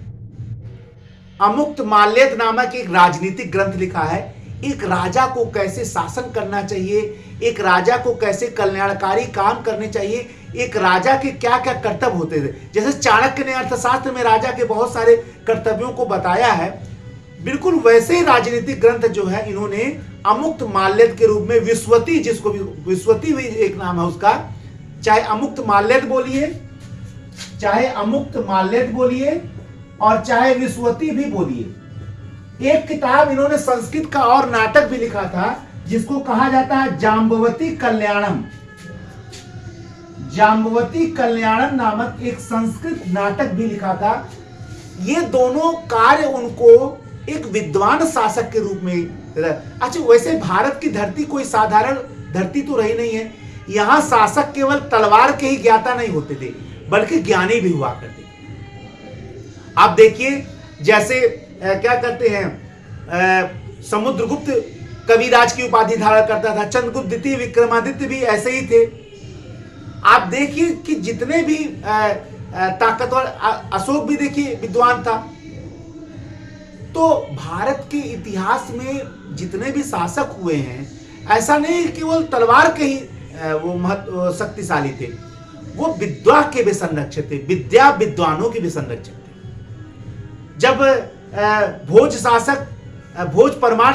[SPEAKER 1] अमुक्त माल्यद नामक एक राजनीतिक ग्रंथ लिखा है। एक राजा को कैसे शासन करना चाहिए, एक राजा को कैसे कल्याणकारी काम करने चाहिए, एक राजा के क्या क्या कर्तव्य होते थे। जैसे चाणक्य ने अर्थशास्त्र में राजा के बहुत सारे कर्तव्यों को बताया है, बिल्कुल वैसे ही राजनीतिक ग्रंथ जो है इन्होंने अमुक्त माल्यद के रूप में, विश्वती, जिसको विश्वती भी एक नाम है उसका, चाहे अमुक्त माल्यद बोलिए और चाहे विश्वती भी बोलिए। एक किताब इन्होंने संस्कृत का और नाटक भी लिखा था जिसको कहा जाता है जाम्बवती कल्याणम। जाम्बवती कल्याणम नामक एक संस्कृत नाटक भी लिखा था। ये दोनों कार्य उनको एक विद्वान शासक के रूप में। अच्छा, वैसे भारत की धरती कोई साधारण धरती तो रही नहीं है। यहां शासक केवल तलवार के ही ज्ञाता नहीं होते थे बल्कि ज्ञानी भी हुआ करते थे। आप देखिए, जैसे क्या कहते हैं, समुद्रगुप्त कविराज की उपाधि धारण करता था। चंद्रगुप्त द्वितीय विक्रमादित्य भी ऐसे ही थे। आप देखिए कि जितने भी ताकतवर, अशोक भी देखिए विद्वान था। तो भारत के इतिहास में जितने भी शासक हुए हैं, ऐसा नहीं केवल तलवार के ही वो शक्तिशाली थे, वो विद्या के भी संरक्षक थे, विद्या विद्वानों के भी संरक्षक थे। जब भोज परमार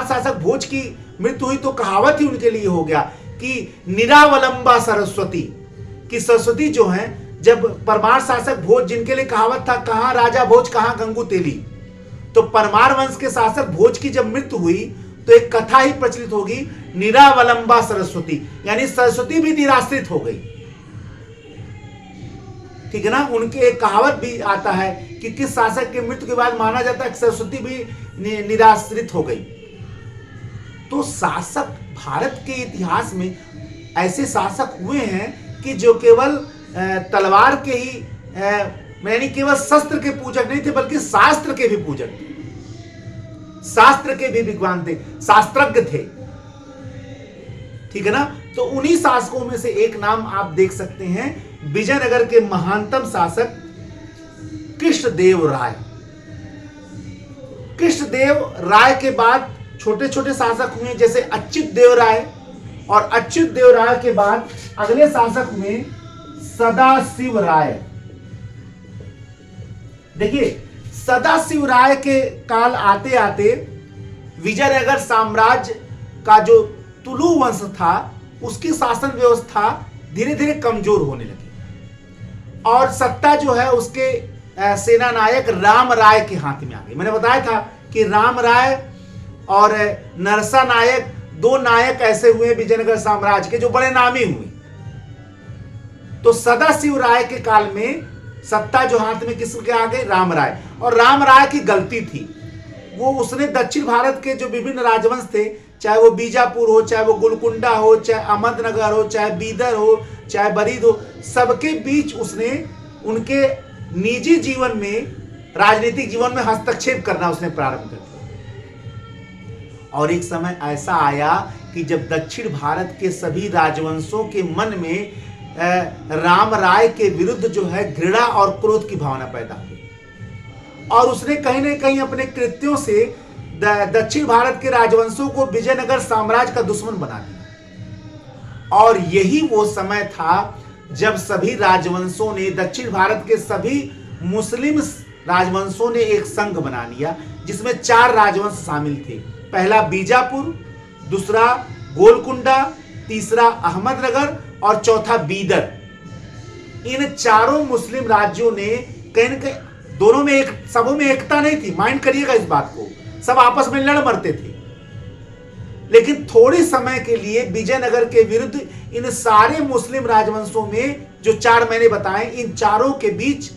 [SPEAKER 1] शासक भोज की मृत्यु हुई तो कहावत ही उनके लिए हो गया कि निरावलंबा सरस्वती, कि सरस्वती जो है, जब परमार शासक भोज, जिनके लिए कहावत था कहां राजा भोज कहां गंगू तेली, तो परमार वंश के शासक भोज की जब मृत्यु हुई तो एक कथा ही प्रचलित होगी, निरावलंबा सरस्वती, यानी सरस्वती भी निराश्रित हो गई। ठीक है ना। उनके एक कहावत भी आता है कि किस शासक के मृत्यु के बाद माना जाता है कि सरस्वती भी निराश्रित हो गई। तो शासक, भारत के इतिहास में ऐसे शासक हुए हैं कि जो केवल तलवार के ही, यानी केवल शस्त्र के पूजक नहीं थे बल्कि शास्त्र के भी पूजक थे, शास्त्र के भी विद्वान थे, शास्त्रज्ञ थे। ठीक है ना। तो उन्हीं शासकों में से एक नाम आप देख सकते हैं, विजयनगर के महानतम शासक कृष्णदेव राय। कृष्णदेव राय के बाद छोटे छोटे शासक हुए जैसे अच्युत देव राय, और अच्युत देव राय के बाद अगले शासक हुए सदाशिव राय। देखिए, सदाशिव राय के काल आते आते विजयनगर साम्राज्य का जो तुलु वंश था उसकी शासन व्यवस्था धीरे धीरे कमजोर होने लगी और सत्ता जो है उसके सेना नायक राम राय के हाथ में आ गई। मैंने बताया था कि राम राय और नरसा नायक दो नायक ऐसे हुए विजयनगर साम्राज्य के जो बड़े नामी हुए। तो सदाशिव राय के काल में सत्ता जो हाथ में किसके आ गई? राम राय। और राम राय की गलती थी, वो उसने दक्षिण भारत के जो विभिन्न राजवंश थे, चाहे वो बीजापुर हो, चाहे वो गोलकुंडा हो, चाहे अहमदनगर हो, चाहे बीदर हो, चाहे बरीद हो, सबके बीच उसने उनके निजी जीवन में, राजनीतिक जीवन में हस्तक्षेप करना उसने प्रारंभ कर दिया। और एक समय ऐसा आया कि जब दक्षिण भारत के सभी राजवंशों के मन में राम राय के विरुद्ध जो है घृणा और क्रोध की भावना पैदा हुई, और उसने कहीं न कहीं अपने कृत्यों से दक्षिण भारत के राजवंशों को विजयनगर साम्राज्य का दुश्मन बना दिया। और यही वो समय था जब सभी राजवंशों ने, दक्षिण भारत के सभी मुस्लिम राजवंशों ने एक संघ बना लिया, जिसमें 4 राजवंश शामिल थे। पहला बीजापुर, दूसरा गोलकुंडा, तीसरा अहमदनगर और चौथा बीदर। इन चारों मुस्लिम राज्यों ने कहीं न कहीं, दोनों में सबों में एकता नहीं थी, माइंड करिएगा इस बात को, सब आपस में लड़ मरते थे। लेकिन थोड़े समय के लिए विजयनगर के विरुद्ध इन सारे मुस्लिम राजवंशों में जो 4 मैंने बताए, इन चारों के बीच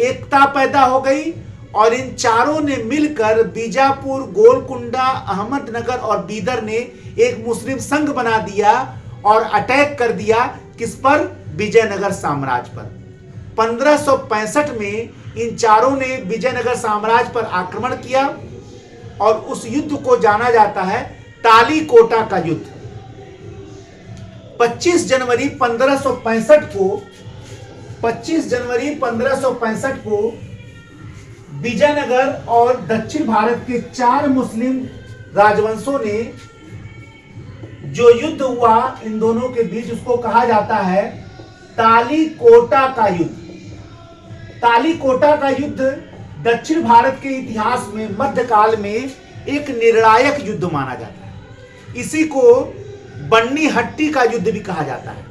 [SPEAKER 1] एकता पैदा हो गई, और इन चारों ने मिलकर बीजापुर, गोलकुंडा, अहमदनगर और बीदर ने एक मुस्लिम संघ बना दिया और अटैक कर दिया किस पर? विजयनगर साम्राज्य पर। 1565 में इन चारों ने विजयनगर साम्राज्य पर आक्रमण किया, और उस युद्ध को जाना जाता है तालीकोटा का युद्ध। 25 जनवरी 1565 को विजयनगर और दक्षिण भारत के 4 मुस्लिम राजवंशों ने जो युद्ध हुआ इन दोनों के बीच, उसको कहा जाता है तालीकोटा का युद्ध। तालीकोटा का युद्ध दक्षिण भारत के इतिहास में मध्यकाल में एक निर्णायक युद्ध माना जाता है। इसी को बन्नी हट्टी का युद्ध भी कहा जाता है,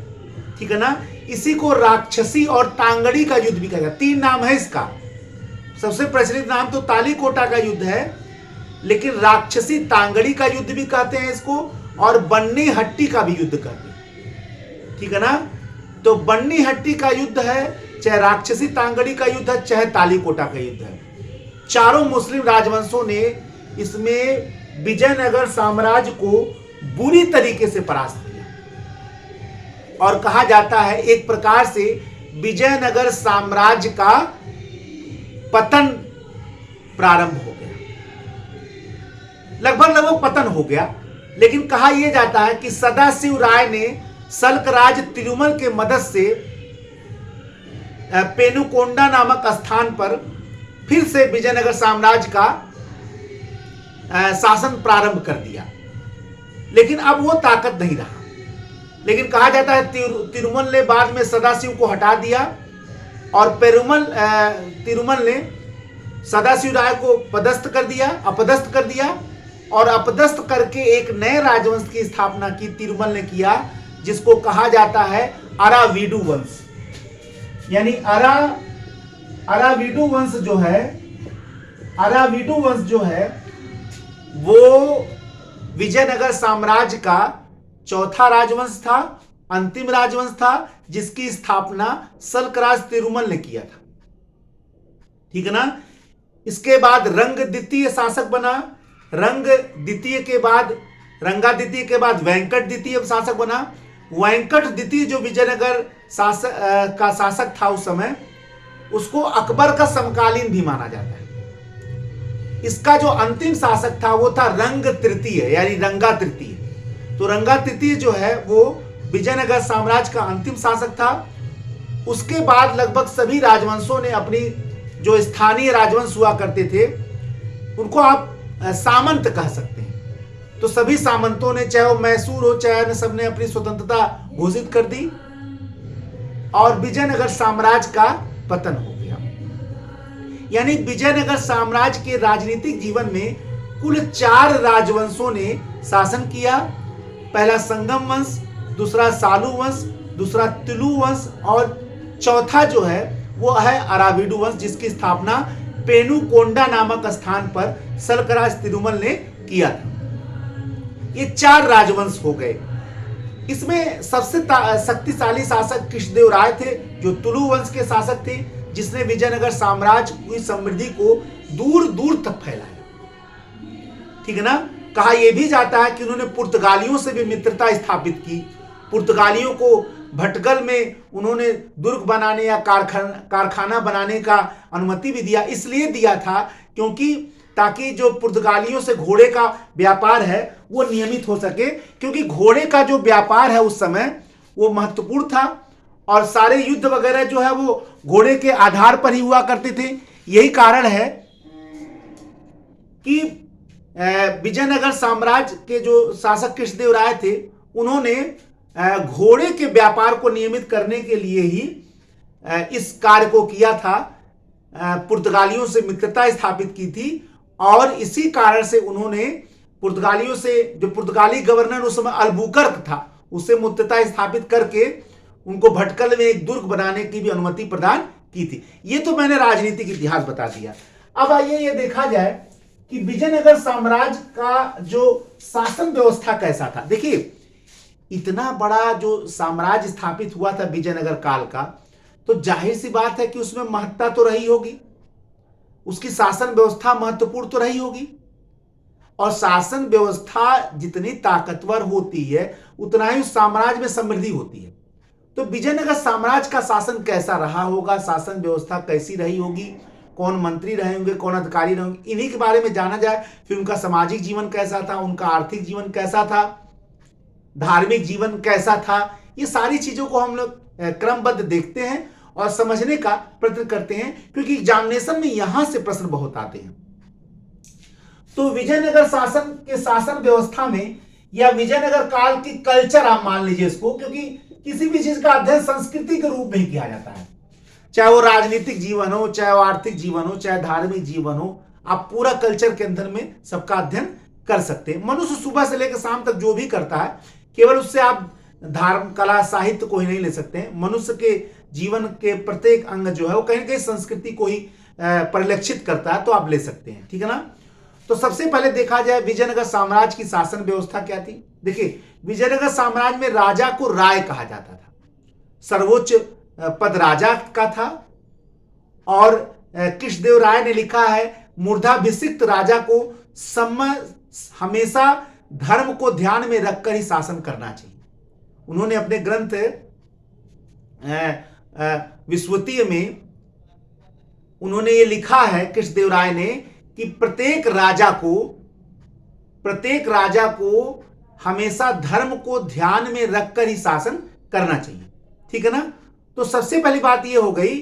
[SPEAKER 1] ठीक है ना। इसी को राक्षसी और तांगड़ी का युद्ध भी कहा जाता है। 3 नाम है इसका। सबसे प्रचलित नाम तो तालीकोटा का युद्ध है, लेकिन राक्षसी तांगड़ी का युद्ध भी कहते हैं इसको, और बन्नी हट्टी का भी युद्ध कहते हैं, ठीक है ना। तो बन्नी हट्टी का युद्ध है, चाहे राक्षसी तांगड़ी का युद्ध है, चाहे तालीकोटा का युद्ध है। चारों मुस्लिम राजवंशों ने इसमें विजयनगर साम्राज्य को बुरी तरीके से परास्त किया, और कहा जाता है एक प्रकार से विजयनगर साम्राज्य का पतन प्रारंभ हो गया। लगभग पतन हो गया। लेकिन कहा यह जाता है कि सदाशिव राय ने सल्कराज तिरुमल के मदद से पेनुकोंडा नामक स्थान पर फिर से विजयनगर साम्राज्य का शासन प्रारंभ कर दिया। लेकिन अब वो ताकत नहीं रहा। लेकिन कहा जाता है तिरुमल ने बाद में सदाशिव को हटा दिया, और तिरुमल ने सदाशिव राय को अपदस्थ कर दिया, और अपदस्थ करके एक नए राजवंश की स्थापना की तिरुमल ने किया, जिसको कहा जाता है अराविडु वंश। यानी अराविडु वंश जो है वो विजयनगर साम्राज्य का चौथा राजवंश था, अंतिम राजवंश था, जिसकी स्थापना सल्कराज तिरुमल ने किया था, ठीक है ना। इसके बाद रंग द्वितीय शासक बना। रंगा द्वितीय के बाद वेंकट द्वितीय शासक बना। वेंकट द्वितीय जो विजयनगर का शासक था उस समय, उसको अकबर का समकालीन भी माना जाता है। इसका जो अंतिम शासक था वो था रंग तृतीय, यानी रंगा तृतीय। तो रंगा तृतीय जो है वो विजयनगर साम्राज्य का अंतिम शासक था। उसके बाद लगभग सभी राजवंशों ने अपनी जो स्थानीय राजवंश हुआ करते थे, उनको आप सामंत कह सकते हैं। तो सभी सामंतों ने, चाहे वो मैसूर हो चाहे अन्य, सबने अपनी स्वतंत्रता घोषित कर दी, और विजयनगर साम्राज्य का पतन हो गया। यानी विजयनगर साम्राज्य के राजनीतिक जीवन में कुल 4 राजवंशों ने शासन किया। पहला संगम वंश, दूसरा सालू वंश, दूसरा तुलु वंश, और चौथा जो है वो है अराविडु वंश, जिसकी स्थापना पेनुकोंडा नामक स्थान पर सलकराज तिरुमल ने किया था। ये 4 राजवंश हो गए। इसमें सबसे शक्तिशाली शासक कृष्णदेव राय थे, जो तुलु वंश के शासक थे, जिसने विजयनगर साम्राज्य की समृद्धि को दूर दूर तक फैलाया। ठीक है ना। कहा यह भी जाता है कि उन्होंने पुर्तगालियों से भी मित्रता स्थापित की। पुर्तगालियों को भटकल में उन्होंने दुर्ग बनाने या कारखाना बनाने का अनुमति भी दिया। इसलिए दिया था क्योंकि ताकि जो पुर्तगालियों से घोड़े का व्यापार है वो नियमित हो सके, क्योंकि घोड़े का जो व्यापार है उस समय वो महत्वपूर्ण था और सारे युद्ध वगैरह जो है वो घोड़े के आधार पर ही हुआ करते थे। यही कारण है कि विजयनगर साम्राज्य के जो शासक कृष्णदेव राय थे, उन्होंने घोड़े के व्यापार को नियमित करने के लिए ही इस कार्य को किया था। पुर्तगालियों से मित्रता स्थापित की थी और इसी कारण से उन्होंने पुर्तगालियों से, जो पुर्तगाली गवर्नर उस समय अल्बुकर्क था, उससे मित्रता स्थापित करके उनको भटकल में एक दुर्ग बनाने की भी अनुमति प्रदान की थी। ये तो मैंने राजनीतिक इतिहास बता दिया। अब आइए ये देखा जाए कि विजयनगर साम्राज्य का जो शासन व्यवस्था कैसा था। देखिए, इतना बड़ा जो साम्राज्य स्थापित हुआ था विजयनगर काल का, तो जाहिर सी बात है कि उसमें महत्ता तो रही होगी, उसकी शासन व्यवस्था महत्वपूर्ण तो रही होगी। और शासन व्यवस्था जितनी ताकतवर होती है उतना ही उस साम्राज्य में समृद्धि होती है। तो विजयनगर साम्राज्य का शासन कैसा रहा होगा, शासन व्यवस्था कैसी रही होगी, कौन मंत्री रहे होंगे, कौन अधिकारी रहे होंगे, इन्हीं के बारे में जाना जाए। फिर उनका सामाजिक जीवन कैसा था, उनका आर्थिक जीवन कैसा था, धार्मिक जीवन कैसा था, ये सारी चीजों को हम लोग क्रमबद्ध देखते हैं और समझने का प्रयत्न करते हैं, क्योंकि एग्जामिनेशन में यहां से प्रश्न बहुत आते हैं। तो विजयनगर शासन के शासन व्यवस्था में या विजयनगर काल की कल्चर आप मान लीजिए इसको, क्योंकि किसी भी चीज का अध्ययन संस्कृति के रूप में ही किया जाता है, चाहे वो राजनीतिक जीवन हो, चाहे वो आर्थिक जीवन हो, चाहे धार्मिक जीवन हो, आप पूरा कल्चर के अंदर में सबका अध्ययन कर सकते हैं। मनुष्य सुबह से लेकर शाम तक जो भी करता है, केवल उससे आप धर्म, कला, साहित्य को ही नहीं ले सकते हैं। मनुष्य के जीवन के प्रत्येक अंग जो है वो कहीं ना कहीं संस्कृति को ही परिलक्षित करता है, तो आप ले सकते हैं। ठीक है ना। तो सबसे पहले देखा जाए विजयनगर साम्राज्य की शासन व्यवस्था क्या थी। देखिए, विजयनगर साम्राज्य में राजा को राय कहा जाता था, सर्वोच्च पद राजा का था। और कृष्णदेव राय ने लिखा है, मूर्धाभिषिक्त राजा को हमेशा धर्म को ध्यान में रखकर ही शासन करना चाहिए। उन्होंने अपने ग्रंथ विश्वतीय में उन्होंने ये लिखा है, कृष्णदेव राय ने, कि प्रत्येक राजा को हमेशा धर्म को ध्यान में रखकर ही शासन करना चाहिए। ठीक है ना। तो सबसे पहली बात यह हो गई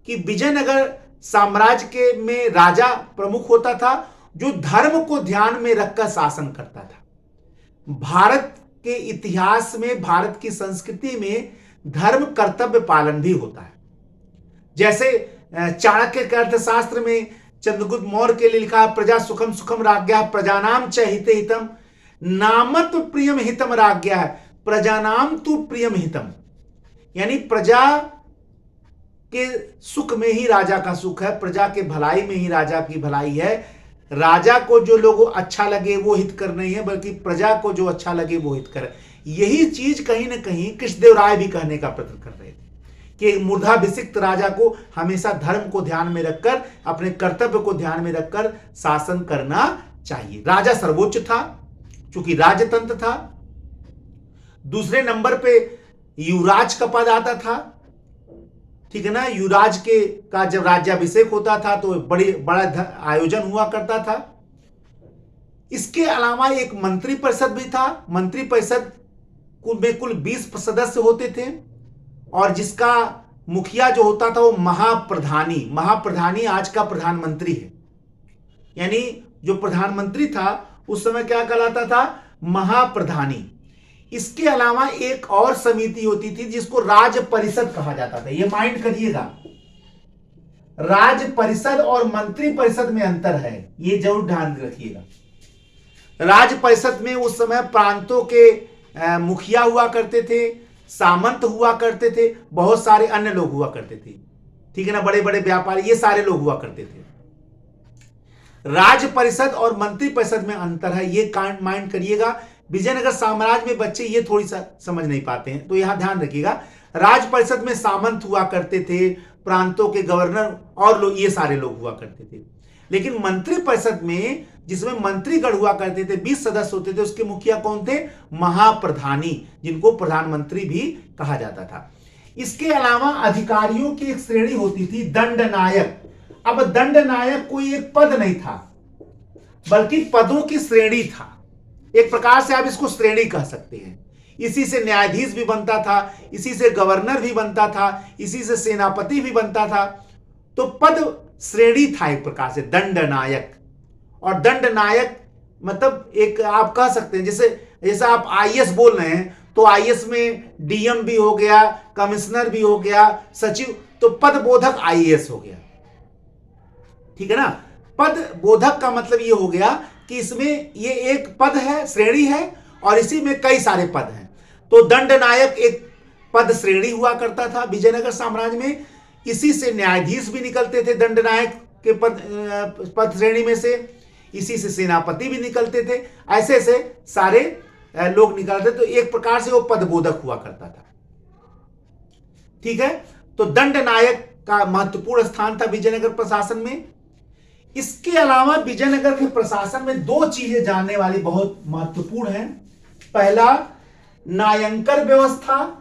[SPEAKER 1] कि विजयनगर साम्राज्य के में राजा प्रमुख होता था जो धर्म को ध्यान में रखकर शासन करता था। भारत के इतिहास में, भारत की संस्कृति में धर्म कर्तव्य पालन भी होता है। जैसे चाणक्य के अर्थशास्त्र में चंद्रगुप्त मौर्य के लिए लिखा, प्रजा सुखम सुखम राज्ञा प्रजानाम च हिते हितम नामत्व प्रियम हितम राज्ञा प्रजानाम तु प्रियम हितम। यानी प्रजा के सुख में ही राजा का सुख है, प्रजा के भलाई में ही राजा की भलाई है। राजा को जो लोगों अच्छा लगे वो हित कर नहीं है, बल्कि प्रजा को जो अच्छा लगे वो हित करे। यही चीज कहीं ना कहीं कृष्णदेव राय भी कहने का प्रयत्न कर रहे थे कि मूर्धाभिषिक्त राजा को हमेशा धर्म को ध्यान में रखकर, अपने कर्तव्य को ध्यान में रखकर शासन करना चाहिए। राजा सर्वोच्च था चूंकि राजतंत्र था। दूसरे नंबर पे युवराज का पद आता था। ठीक है ना। युवराज का जब राज्याभिषेक होता था तो बड़ा आयोजन हुआ करता था। इसके अलावा एक मंत्री परिषद भी था। मंत्री परिषद में कुल 20 सदस्य होते थे और जिसका मुखिया जो होता था वो महाप्रधानी आज का प्रधानमंत्री है। यानी जो प्रधानमंत्री था उस समय क्या कहलाता था, महाप्रधानी। इसके अलावा एक और समिति होती थी जिसको राज परिषद कहा जाता था। ये माइंड करिएगा, राज परिषद और मंत्री परिषद में अंतर है, ये जरूर ध्यान रखिएगा। राज परिषद में उस समय प्रांतों के मुखिया हुआ करते थे, सामंत हुआ करते थे, बहुत सारे अन्य लोग हुआ करते थे। ठीक है ना, बड़े बड़े व्यापारी, ये सारे लोग हुआ करते थे। राज परिषद और मंत्री परिषद में अंतर है, ये माइंड करिएगा। विजयनगर साम्राज्य में बच्चे ये थोड़ी सा समझ नहीं पाते हैं, तो यहां ध्यान रखिएगा। राज परिषद में सामंत हुआ करते थे, प्रांतों के गवर्नर और लोग, ये सारे लोग हुआ करते थे। लेकिन मंत्री परिषद में, जिसमें मंत्रीगण हुआ करते थे, 20 सदस्य होते थे, उसके मुखिया कौन थे? महाप्रधानी, जिनको प्रधानमंत्री भी कहा जाता था। इसके अलावा अधिकारियों की एक श्रेणी होती थी, दंडनायक। अब दंडनायक कोई एक पद नहीं था, बल्कि पदों की श्रेणी था। एक प्रकार से आप इसको श्रेणी कह सकते हैं। इसी से न्यायाधीश भी बनता था, इसी से गवर्नर भी बनता था, इसी से सेनापति भी बनता था। तो पद श्रेणी था एक प्रकार से, दंडनायक। और दंडनायक मतलब एक आप कह सकते हैं, जैसे आप आईएएस बोल रहे हैं, तो आईएएस में डीएम भी हो गया, कमिश्नर भी हो गया, सचिव, तो पद बोधक आईएएस हो गया। ठीक है ना। पद बोधक का मतलब ये हो गया कि इसमें ये एक पद है, श्रेणी है, और इसी में कई सारे पद हैं। तो दंडनायक एक पद श्रेणी हुआ करता था विजयनगर साम्राज्य में। इसी से न्यायाधीश भी निकलते थे दंडनायक के पद श्रेणी में से, इसी से सेनापति भी निकलते थे, ऐसे ऐसे सारे लोग निकलते। तो एक प्रकार से वो पदबोधक हुआ करता था। ठीक है। तो दंडनायक का महत्वपूर्ण स्थान था विजयनगर प्रशासन में। इसके अलावा विजयनगर के प्रशासन में दो चीजें जानने वाली बहुत महत्वपूर्ण हैं। पहला, नायंकर व्यवस्था।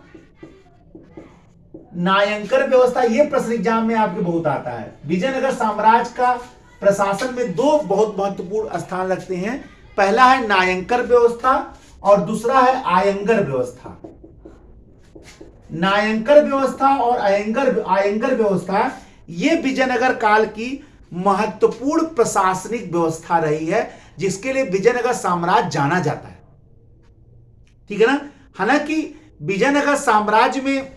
[SPEAKER 1] नायंकर व्यवस्था, यह प्रश्न एग्जाम में आपके बहुत आता है। विजयनगर साम्राज्य का प्रशासन में दो बहुत महत्वपूर्ण स्थान रखते हैं। पहला है नायंकर व्यवस्था और दूसरा है आयंगर व्यवस्था। नायंकर व्यवस्था और आयंगर व्यवस्था ये विजयनगर काल की महत्वपूर्ण प्रशासनिक व्यवस्था रही है, जिसके लिए विजयनगर साम्राज्य जाना जाता है। ठीक है ना। हालांकि विजयनगर साम्राज्य में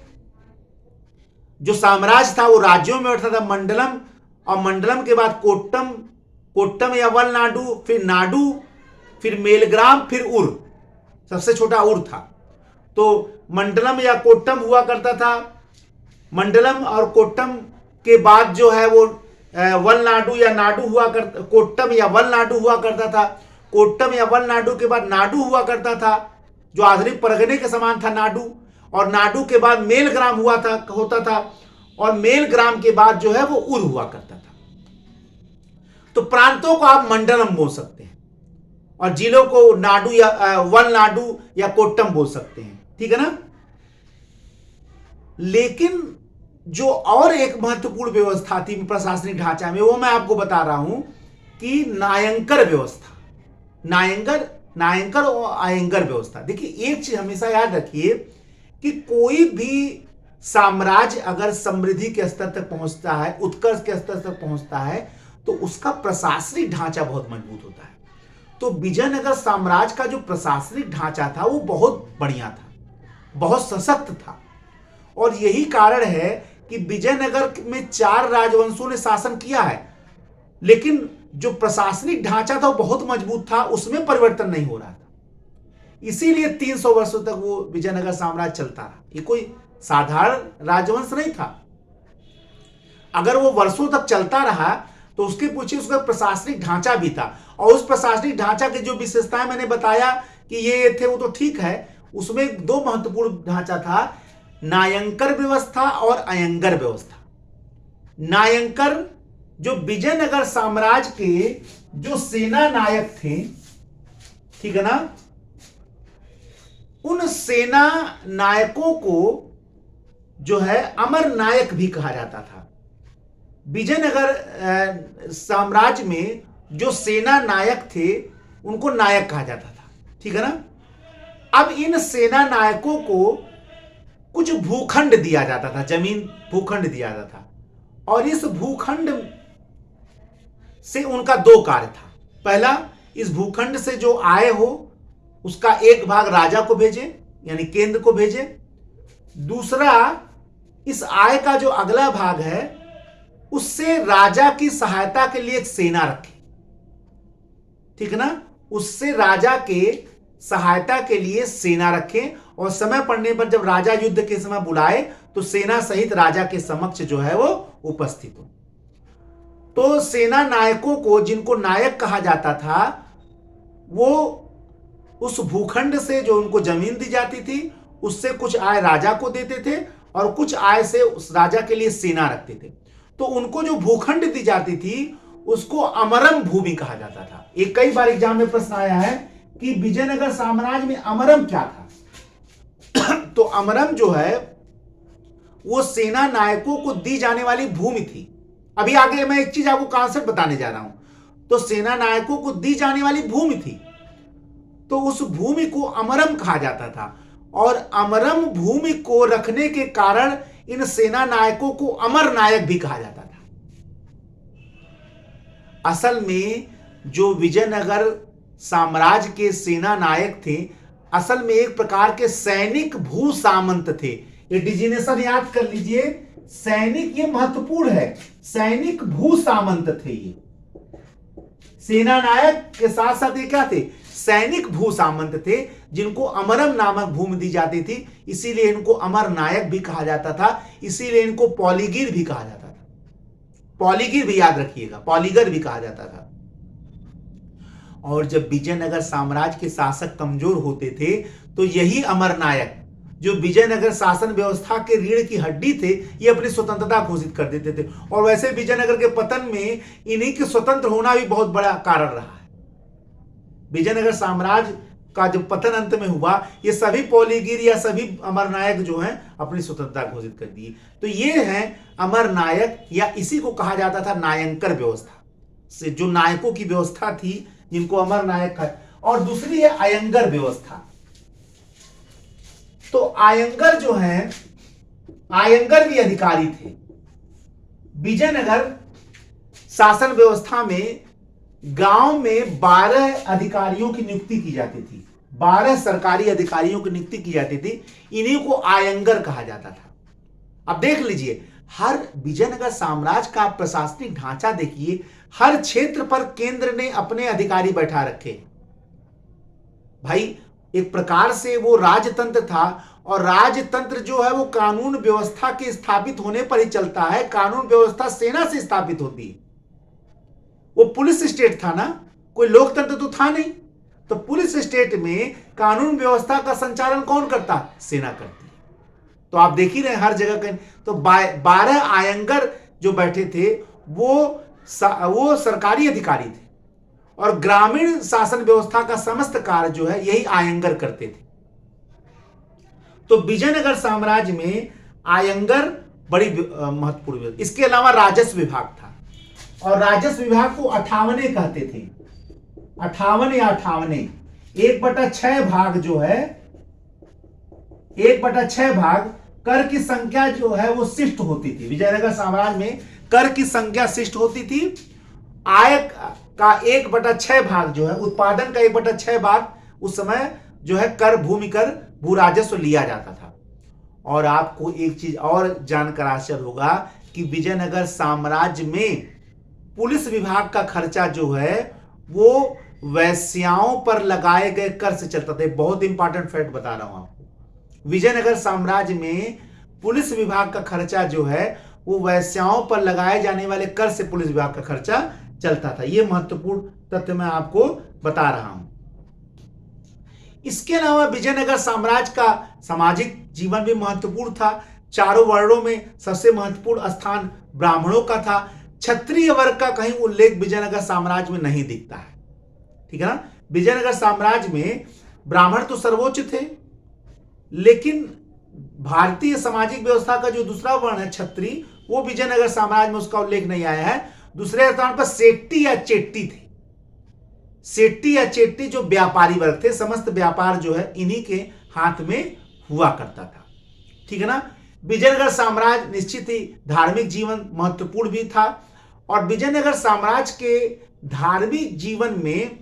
[SPEAKER 1] जो साम्राज्य था वो राज्यों में बैठता था, मंडलम, और मंडलम के बाद कोट्टम या वलनाडु, फिर नाडु, फिर मेलग्राम, फिर उर, सबसे छोटा उर था। तो मंडलम या कोट्टम हुआ करता था। मंडलम और कोट्टम के बाद जो है वो वलनाडु या नाडु हुआ करता, कोट्टम या वलनाडु हुआ करता था। कोट्टम या वलनाडु के बाद नाडु हुआ करता था, जो आधुनिक परगने के समान था नाडु। और नाडु के बाद मेलग्राम होता था, और मेलग्राम के बाद जो है वो उर हुआ करता था। तो प्रांतों को आप मंडलम बोल सकते हैं, और जिलों को नाडु या वलनाडु या कोट्टम बोल सकते हैं। ठीक है ना। लेकिन जो और एक महत्वपूर्ण व्यवस्था थी प्रशासनिक ढांचा में, वो मैं आपको बता रहा हूं कि नायंकर व्यवस्था। नायंकर और आयंगर व्यवस्था। देखिए, एक चीज हमेशा याद रखिए कि कोई भी साम्राज्य अगर समृद्धि के स्तर तक पहुंचता है, उत्कर्ष के स्तर तक पहुंचता है, तो उसका प्रशासनिक ढांचा बहुत मजबूत होता है। तो विजयनगर साम्राज्य का जो प्रशासनिक ढांचा था वो बहुत बढ़िया था, बहुत सशक्त था। और यही कारण है कि विजयनगर में 4 राजवंशों ने शासन किया है, लेकिन जो प्रशासनिक ढांचा था वो बहुत मजबूत था, उसमें परिवर्तन नहीं हो रहा था। इसीलिए 300 वर्षों तक वो विजयनगर साम्राज्य चलता रहा। ये कोई साधारण राजवंश नहीं था। अगर वो वर्षों तक चलता रहा तो उसके पीछे उसका प्रशासनिक ढांचा भी था, और उस प्रशासनिक ढांचा की जो विशेषताएं मैंने बताया कि ये थे, वो तो ठीक है। उसमें 2 महत्वपूर्ण ढांचा था, नायंकर व्यवस्था और आयंगर व्यवस्था। नायंकर, जो विजयनगर साम्राज्य के जो सेना नायक थे, ठीक है ना, उन सेना नायकों को जो है अमर नायक भी कहा जाता था। विजयनगर साम्राज्य में जो सेना नायक थे उनको नायक कहा जाता था। ठीक है ना। अब इन सेना नायकों को कुछ भूखंड दिया जाता था, जमीन भूखंड दिया जाता था, और इस भूखंड से उनका 2 कार्य था। पहला, इस भूखंड से जो आय हो उसका एक भाग राजा को भेजे, यानी केंद्र को भेजे। दूसरा, इस आय का जो अगला भाग है उससे राजा की सहायता के लिए एक सेना रखे। ठीक है ना। उससे राजा के सहायता के लिए सेना रखें, और समय पड़ने पर जब राजा युद्ध के समय बुलाए तो सेना सहित राजा के समक्ष जो है वो उपस्थित हो। तो सेना नायकों को, जिनको नायक कहा जाता था, वो उस भूखंड से जो उनको जमीन दी जाती थी उससे कुछ आय राजा को देते थे और कुछ आय से उस राजा के लिए सेना रखते थे। तो उनको जो भूखंड दी जाती थी उसको अमरम भूमि कहा जाता था। एक कई बार एग्जाम में प्रश्न आया है कि विजयनगर साम्राज्य में अमरम क्या था। तो अमरम जो है वो सेना नायकों को दी जाने वाली भूमि थी। अभी आगे मैं एक चीज आपको कॉन्सेप्ट बताने जा रहा हूं। तो सेना नायकों को दी जाने वाली भूमि थी, तो उस भूमि को अमरम कहा जाता था। और अमरम भूमि को रखने के कारण इन सेना नायकों को अमर नायक भी कहा जाता था। असल में जो विजयनगर साम्राज्य के सेना नायक थे, असल में एक प्रकार के सैनिक भू सामंत थे। ये डिजिनेशन याद कर लीजिए, सैनिक, ये महत्वपूर्ण है, सैनिक भू सामंत थे। ये सेना नायक के साथ साथ ये क्या थे, सैनिक भू सामंत थे, जिनको अमरम नामक भूमि दी जाती थी। इसीलिए इनको अमर नायक भी कहा जाता था, इसीलिए इनको पॉलीगिर भी कहा जाता था। पॉलीगिर भी याद रखिएगा, पॉलीगर भी कहा जाता था। और जब विजयनगर साम्राज्य के शासक कमजोर होते थे तो यही अमर नायक, जो विजयनगर शासन व्यवस्था के रीढ़ की हड्डी थे, ये अपनी स्वतंत्रता घोषित कर देते थे। और वैसे विजयनगर के पतन में इन्हीं के स्वतंत्र होना भी बहुत बड़ा कारण रहा है। विजयनगर साम्राज्य का जो पतन अंत में हुआ, ये सभी पॉलीगिर या सभी अमर नायक जो हैं अपनी स्वतंत्रता घोषित कर दी। तो ये हैं अमर नायक, या इसी को कहा जाता था नायंकर व्यवस्था, से जो नायकों की व्यवस्था थी जिनको अमर नायक है। और दूसरी है अयंगर व्यवस्था। तो आयंगर जो है, आयंगर भी अधिकारी थे। विजयनगर शासन व्यवस्था में गांव में 12 अधिकारियों की नियुक्ति की जाती थी, 12 सरकारी अधिकारियों की नियुक्ति की जाती थी। इन्हीं को आयंगर कहा जाता था। अब देख लीजिए, हर विजयनगर साम्राज्य का प्रशासनिक ढांचा देखिए, हर क्षेत्र पर केंद्र ने अपने अधिकारी बैठा रखे। भाई एक प्रकार से वो राजतंत्र था, और राजतंत्र जो है वो कानून व्यवस्था के स्थापित होने पर ही चलता है। कानून व्यवस्था सेना से स्थापित होती है। वो पुलिस स्टेट था ना, कोई लोकतंत्र तो था नहीं। तो पुलिस स्टेट में कानून व्यवस्था का संचालन कौन करता, सेना करती है। तो आप देख ही रहे हर जगह कहीं। तो 12 आयंगर जो बैठे थे वो सरकारी अधिकारी थे, और ग्रामीण शासन व्यवस्था का समस्त कार्य जो है यही आयंगर करते थे। तो विजयनगर साम्राज्य में आयंगर बड़ी महत्वपूर्ण। इसके अलावा राजस्व विभाग था, और राजस्व विभाग को 58 कहते थे। 58 या 58, 1/6 भाग जो है, 1/6 भाग कर की संख्या जो है वो शिष्ट होती थी। विजयनगर साम्राज्य में कर की संख्या शिष्ट होती थी। आय का 1/6 भाग जो है, उत्पादन का 1/6 भाग उस समय जो है कर, भूमि कर, भू राजस्व लिया जाता था। और आपको एक चीज और जानकर आश्चर्य होगा कि विजयनगर साम्राज्य में पुलिस विभाग का खर्चा जो है वो वैश्याओं पर लगाए गए कर से चलता था। बहुत इंपॉर्टेंट फैक्ट बता रहा हूं आपको। विजयनगर साम्राज्य में पुलिस विभाग का खर्चा जो है वो वैश्याओं पर लगाए जाने वाले कर से पुलिस विभाग का खर्चा चलता था। ये महत्वपूर्ण तथ्य मैं आपको बता रहा हूं। इसके अलावा विजयनगर साम्राज्य का सामाजिक जीवन भी महत्वपूर्ण था। चारों वर्णों में सबसे महत्वपूर्ण स्थान ब्राह्मणों का था। क्षत्रिय वर्ग का कहीं उल्लेख विजयनगर साम्राज्य में नहीं दिखता है। ठीक है ना। विजयनगर साम्राज्य में ब्राह्मण तो सर्वोच्च थे, लेकिन भारतीय सामाजिक व्यवस्था का जो दूसरा वर्ण है क्षत्रिय, वो विजयनगर साम्राज्य में उसका उल्लेख नहीं आया है। दूसरे स्थान पर सेट्टी या चेट्टी थे। सेट्टी या चेट्टी जो व्यापारी वर्ग थे, समस्त व्यापार जो है इन्हीं के हाथ में हुआ करता था। ठीक है ना। विजयनगर साम्राज्य निश्चित ही धार्मिक जीवन महत्वपूर्ण भी था, और विजयनगर साम्राज्य के धार्मिक जीवन में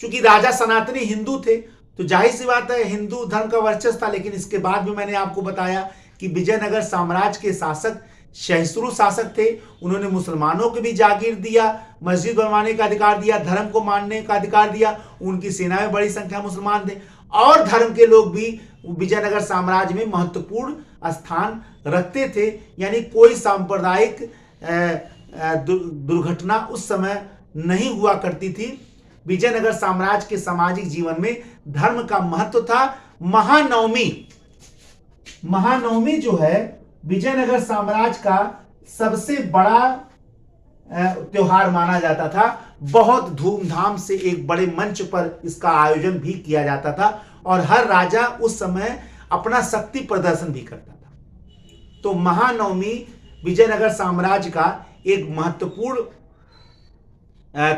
[SPEAKER 1] चूंकि राजा सनातनी हिंदू थे, तो जाहिर सी बात है हिंदू धर्म का वर्चस्व था। लेकिन इसके बाद भी मैंने आपको बताया कि विजयनगर साम्राज्य के शासक सहिष्णु शासक थे। उन्होंने मुसलमानों को भी जागीर दिया, मस्जिद बनवाने का अधिकार दिया, धर्म को मानने का अधिकार दिया। उनकी सेना में बड़ी संख्या मुसलमान थे, और धर्म के लोग भी विजयनगर साम्राज्य में महत्वपूर्ण स्थान रखते थे। यानी कोई सांप्रदायिक दुर्घटना उस समय नहीं हुआ करती थी। विजयनगर साम्राज्य के सामाजिक जीवन में धर्म का महत्व था। महानवमी जो है विजयनगर साम्राज्य का सबसे बड़ा त्योहार माना जाता था। बहुत धूमधाम से एक बड़े मंच पर इसका आयोजन भी किया जाता था और हर राजा उस समय अपना शक्ति प्रदर्शन भी करता था। तो महानवमी विजयनगर साम्राज्य का एक महत्वपूर्ण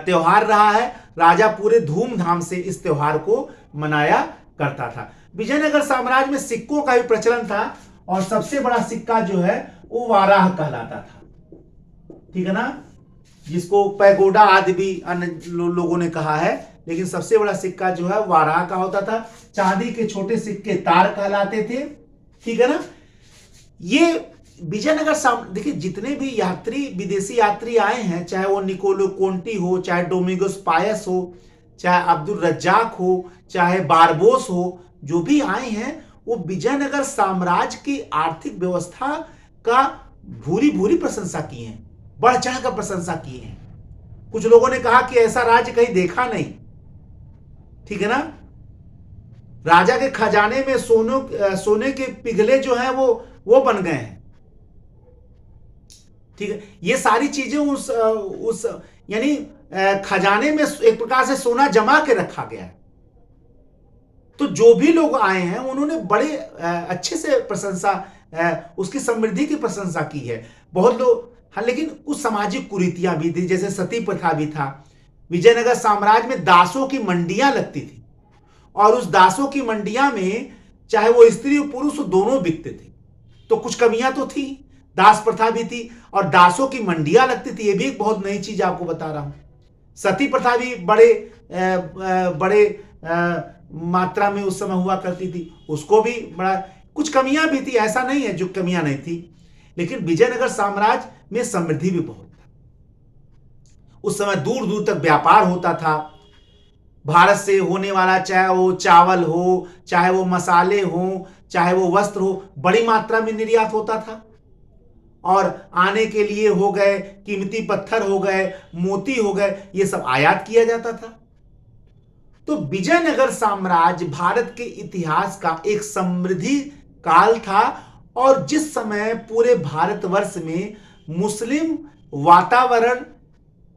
[SPEAKER 1] त्योहार रहा है। राजा पूरे धूमधाम से इस त्योहार को मनाया करता था। विजयनगर साम्राज्य में सिक्कों का भी प्रचलन था और सबसे बड़ा सिक्का जो है वो वाराह कहलाता था। ठीक है ना, जिसको पैगोडा आदि भी अन्य लोगों ने कहा है, लेकिन सबसे बड़ा सिक्का जो है वाराह का होता था। चांदी के छोटे सिक्के तार कहलाते थे। ठीक है ना। ये विजयनगर देखिए, जितने भी यात्री विदेशी यात्री आए हैं, चाहे वो निकोलो कोंटी हो, चाहे डोमिंगोस पायस हो, चाहे अब्दुल रज्जाक हो, चाहे बारबोस हो, जो भी आए हैं वो विजयनगर साम्राज्य की आर्थिक व्यवस्था का भूरी भूरी प्रशंसा की है, बढ़ चढ़ कर प्रशंसा की है। कुछ लोगों ने कहा कि ऐसा राज्य कहीं देखा नहीं। ठीक है ना। राजा के खजाने में सोने के पिघले जो हैं वो बन गए हैं। ठीक है। ये सारी चीजें उस यानी खजाने में एक प्रकार से सोना जमा के रखा गया है। तो जो भी लोग आए हैं उन्होंने बड़े अच्छे से प्रशंसा, उसकी समृद्धि की प्रशंसा की है। बहुत लोग, हाँ, लेकिन कुछ सामाजिक कुरीतियां भी थी, जैसे सती प्रथा भी था। विजयनगर साम्राज्य में दासों की मंडियां लगती थी और उस दासों की मंडियां में चाहे वो स्त्री और पुरुष दोनों बिकते थे। तो कुछ कमियां तो थी, दास प्रथा भी थी और दासों की मंडियां लगती थी। ये भी एक बहुत नई चीज आपको बता रहा हूं। सती प्रथा भी बड़े मात्रा में उस समय हुआ करती थी, उसको भी बड़ा कुछ कमियां भी थी, ऐसा नहीं है जो कमियां नहीं थी। लेकिन विजयनगर साम्राज्य में समृद्धि भी बहुत था। उस समय दूर दूर तक व्यापार होता था। भारत से होने वाला, चाहे वो चावल हो, चाहे वो मसाले हो, चाहे वो वस्त्र हो, बड़ी मात्रा में निर्यात होता था। और आने के लिए हो गए कीमती पत्थर, हो गए मोती, हो गए, ये सब आयात किया जाता था। तो विजयनगर साम्राज्य भारत के इतिहास का एक समृद्धि काल था और जिस समय पूरे भारतवर्ष में मुस्लिम वातावरण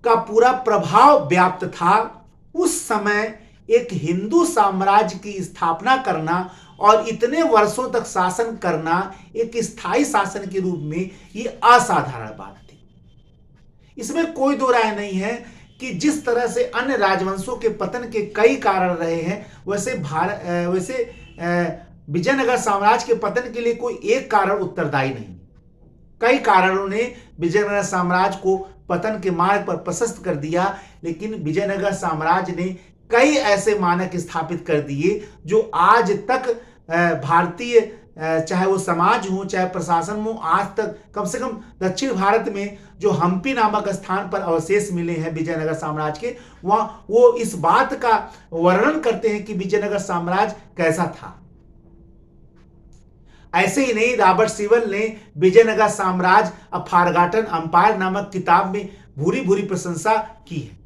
[SPEAKER 1] का पूरा प्रभाव व्याप्त था, उस समय एक हिंदू साम्राज्य की स्थापना करना और इतने वर्षों तक शासन करना एक स्थायी शासन के रूप में ये असाधारण बात थी। इसमें कोई दो राय नहीं है कि जिस तरह से अन्य राजवंशों के पतन के कई कारण रहे हैं, वैसे विजयनगर साम्राज्य के पतन के लिए कोई एक कारण उत्तरदायी नहीं। कई कारणों ने विजयनगर साम्राज्य को पतन के मार्ग पर प्रशस्त कर दिया, लेकिन विजयनगर साम्राज्य ने कई ऐसे मानक स्थापित कर दिए जो आज तक भारतीय, चाहे वो समाज हो, चाहे प्रशासन हो, आज तक कम से कम दक्षिण भारत में जो हम्पी नामक स्थान पर अवशेष मिले हैं विजयनगर साम्राज्य के, वहां वो इस बात का वर्णन करते हैं कि विजयनगर साम्राज्य कैसा था। ऐसे ही नहीं, रॉबर्ट सीवल ने विजयनगर साम्राज्य अ फॉरगॉटन एम्पायर नामक किताब में भूरी भूरी प्रशंसा की है।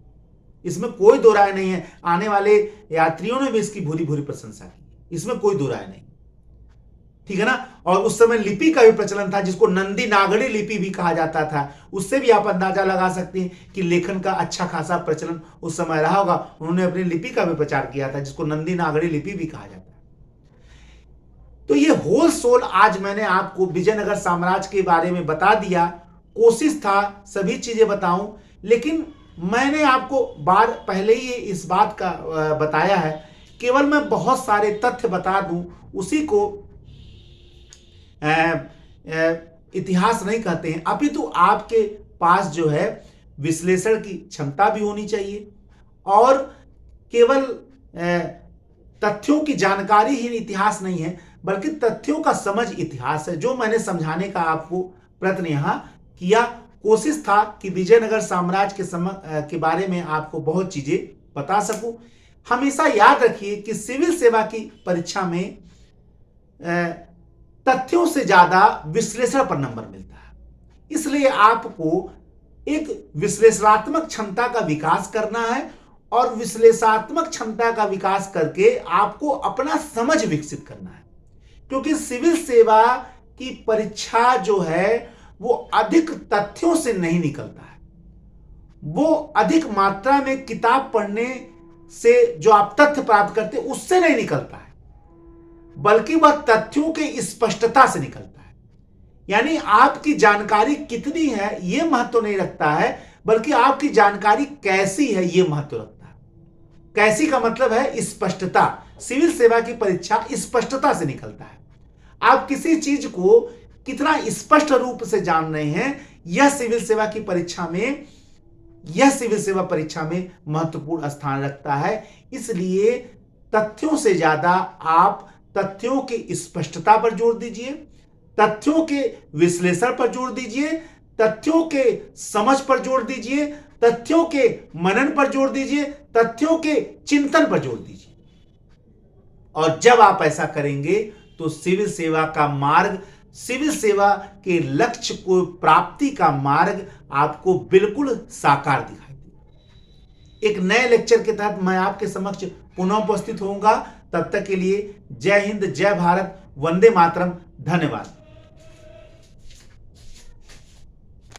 [SPEAKER 1] इसमें कोई दो राय नहीं है। आने वाले यात्रियों ने भी इसकी भूरी भूरी प्रशंसा की, इसमें कोई दो राय नहीं। ठीक है ना। और उस समय लिपि का भी प्रचलन था, जिसको नंदी नागरी लिपि भी कहा जाता था। उससे भी आप अंदाजा लगा सकते हैं कि लेखन का अच्छा खासा प्रचलन उस समय रहा होगा। उन्होंने अपनी लिपि का भी प्रचार किया था, जिसको नंदी नागरी लिपि भी कहा जाता है। तो ये होल सोल आज मैंने आपको विजयनगर साम्राज्य के बारे में बता दिया। कोशिश था सभी चीजें बताऊं, लेकिन मैंने आपको बार पहले ही इस बात का बताया है। केवल मैं बहुत सारे तथ्य बता दूं, उसी को इतिहास नहीं कहते हैं। अपितु आपके पास जो है विश्लेषण की क्षमता भी होनी चाहिए और केवल तथ्यों की जानकारी ही इतिहास नहीं है, बल्कि तथ्यों का समझ इतिहास है, जो मैंने समझाने का आपको प्रयत्न यहां किया। कोशिश था कि विजयनगर साम्राज्य के बारे में आपको बहुत चीजें बता सकूं। हमेशा याद रखिए कि सिविल सेवा की परीक्षा में तथ्यों से ज्यादा विश्लेषण पर नंबर मिलता है। इसलिए आपको एक विश्लेषणात्मक क्षमता का विकास करना है और विश्लेषणात्मक क्षमता का विकास करके आपको अपना समझ विकसित करना है, क्योंकि सिविल सेवा की परीक्षा जो है वो अधिक तथ्यों से नहीं निकलता है, वो अधिक मात्रा में किताब पढ़ने से जो आप तथ्य प्राप्त करते हैं उससे नहीं निकलता है, बल्कि वह तथ्यों की स्पष्टता से निकलता है। यानी आपकी जानकारी कितनी है यह महत्व नहीं रखता है, बल्कि आपकी जानकारी कैसी है यह महत्व रखता है। कैसी का मतलब है स्पष्टता। सिविल सेवा की परीक्षा स्पष्टता से निकलता है। आप किसी चीज को कितना स्पष्ट रूप से जान रहे हैं, यह सिविल सेवा परीक्षा में महत्वपूर्ण स्थान रखता है। इसलिए तथ्यों से ज्यादा आप तथ्यों की स्पष्टता पर जोर दीजिए, तथ्यों के विश्लेषण पर जोर दीजिए, तथ्यों के समझ पर जोर दीजिए, तथ्यों के मनन पर जोर दीजिए, तथ्यों के चिंतन पर जोर दीजिए। और जब आप ऐसा करेंगे तो सिविल सेवा का मार्ग, सिविल सेवा के लक्ष्य को प्राप्ति का मार्ग आपको बिल्कुल साकार दिखाई देगा। एक नए लेक्चर के तहत मैं आपके समक्ष पुनः उपस्थित होऊंगा। तब तक के लिए जय हिंद, जय भारत, वंदे मातरम। धन्यवाद।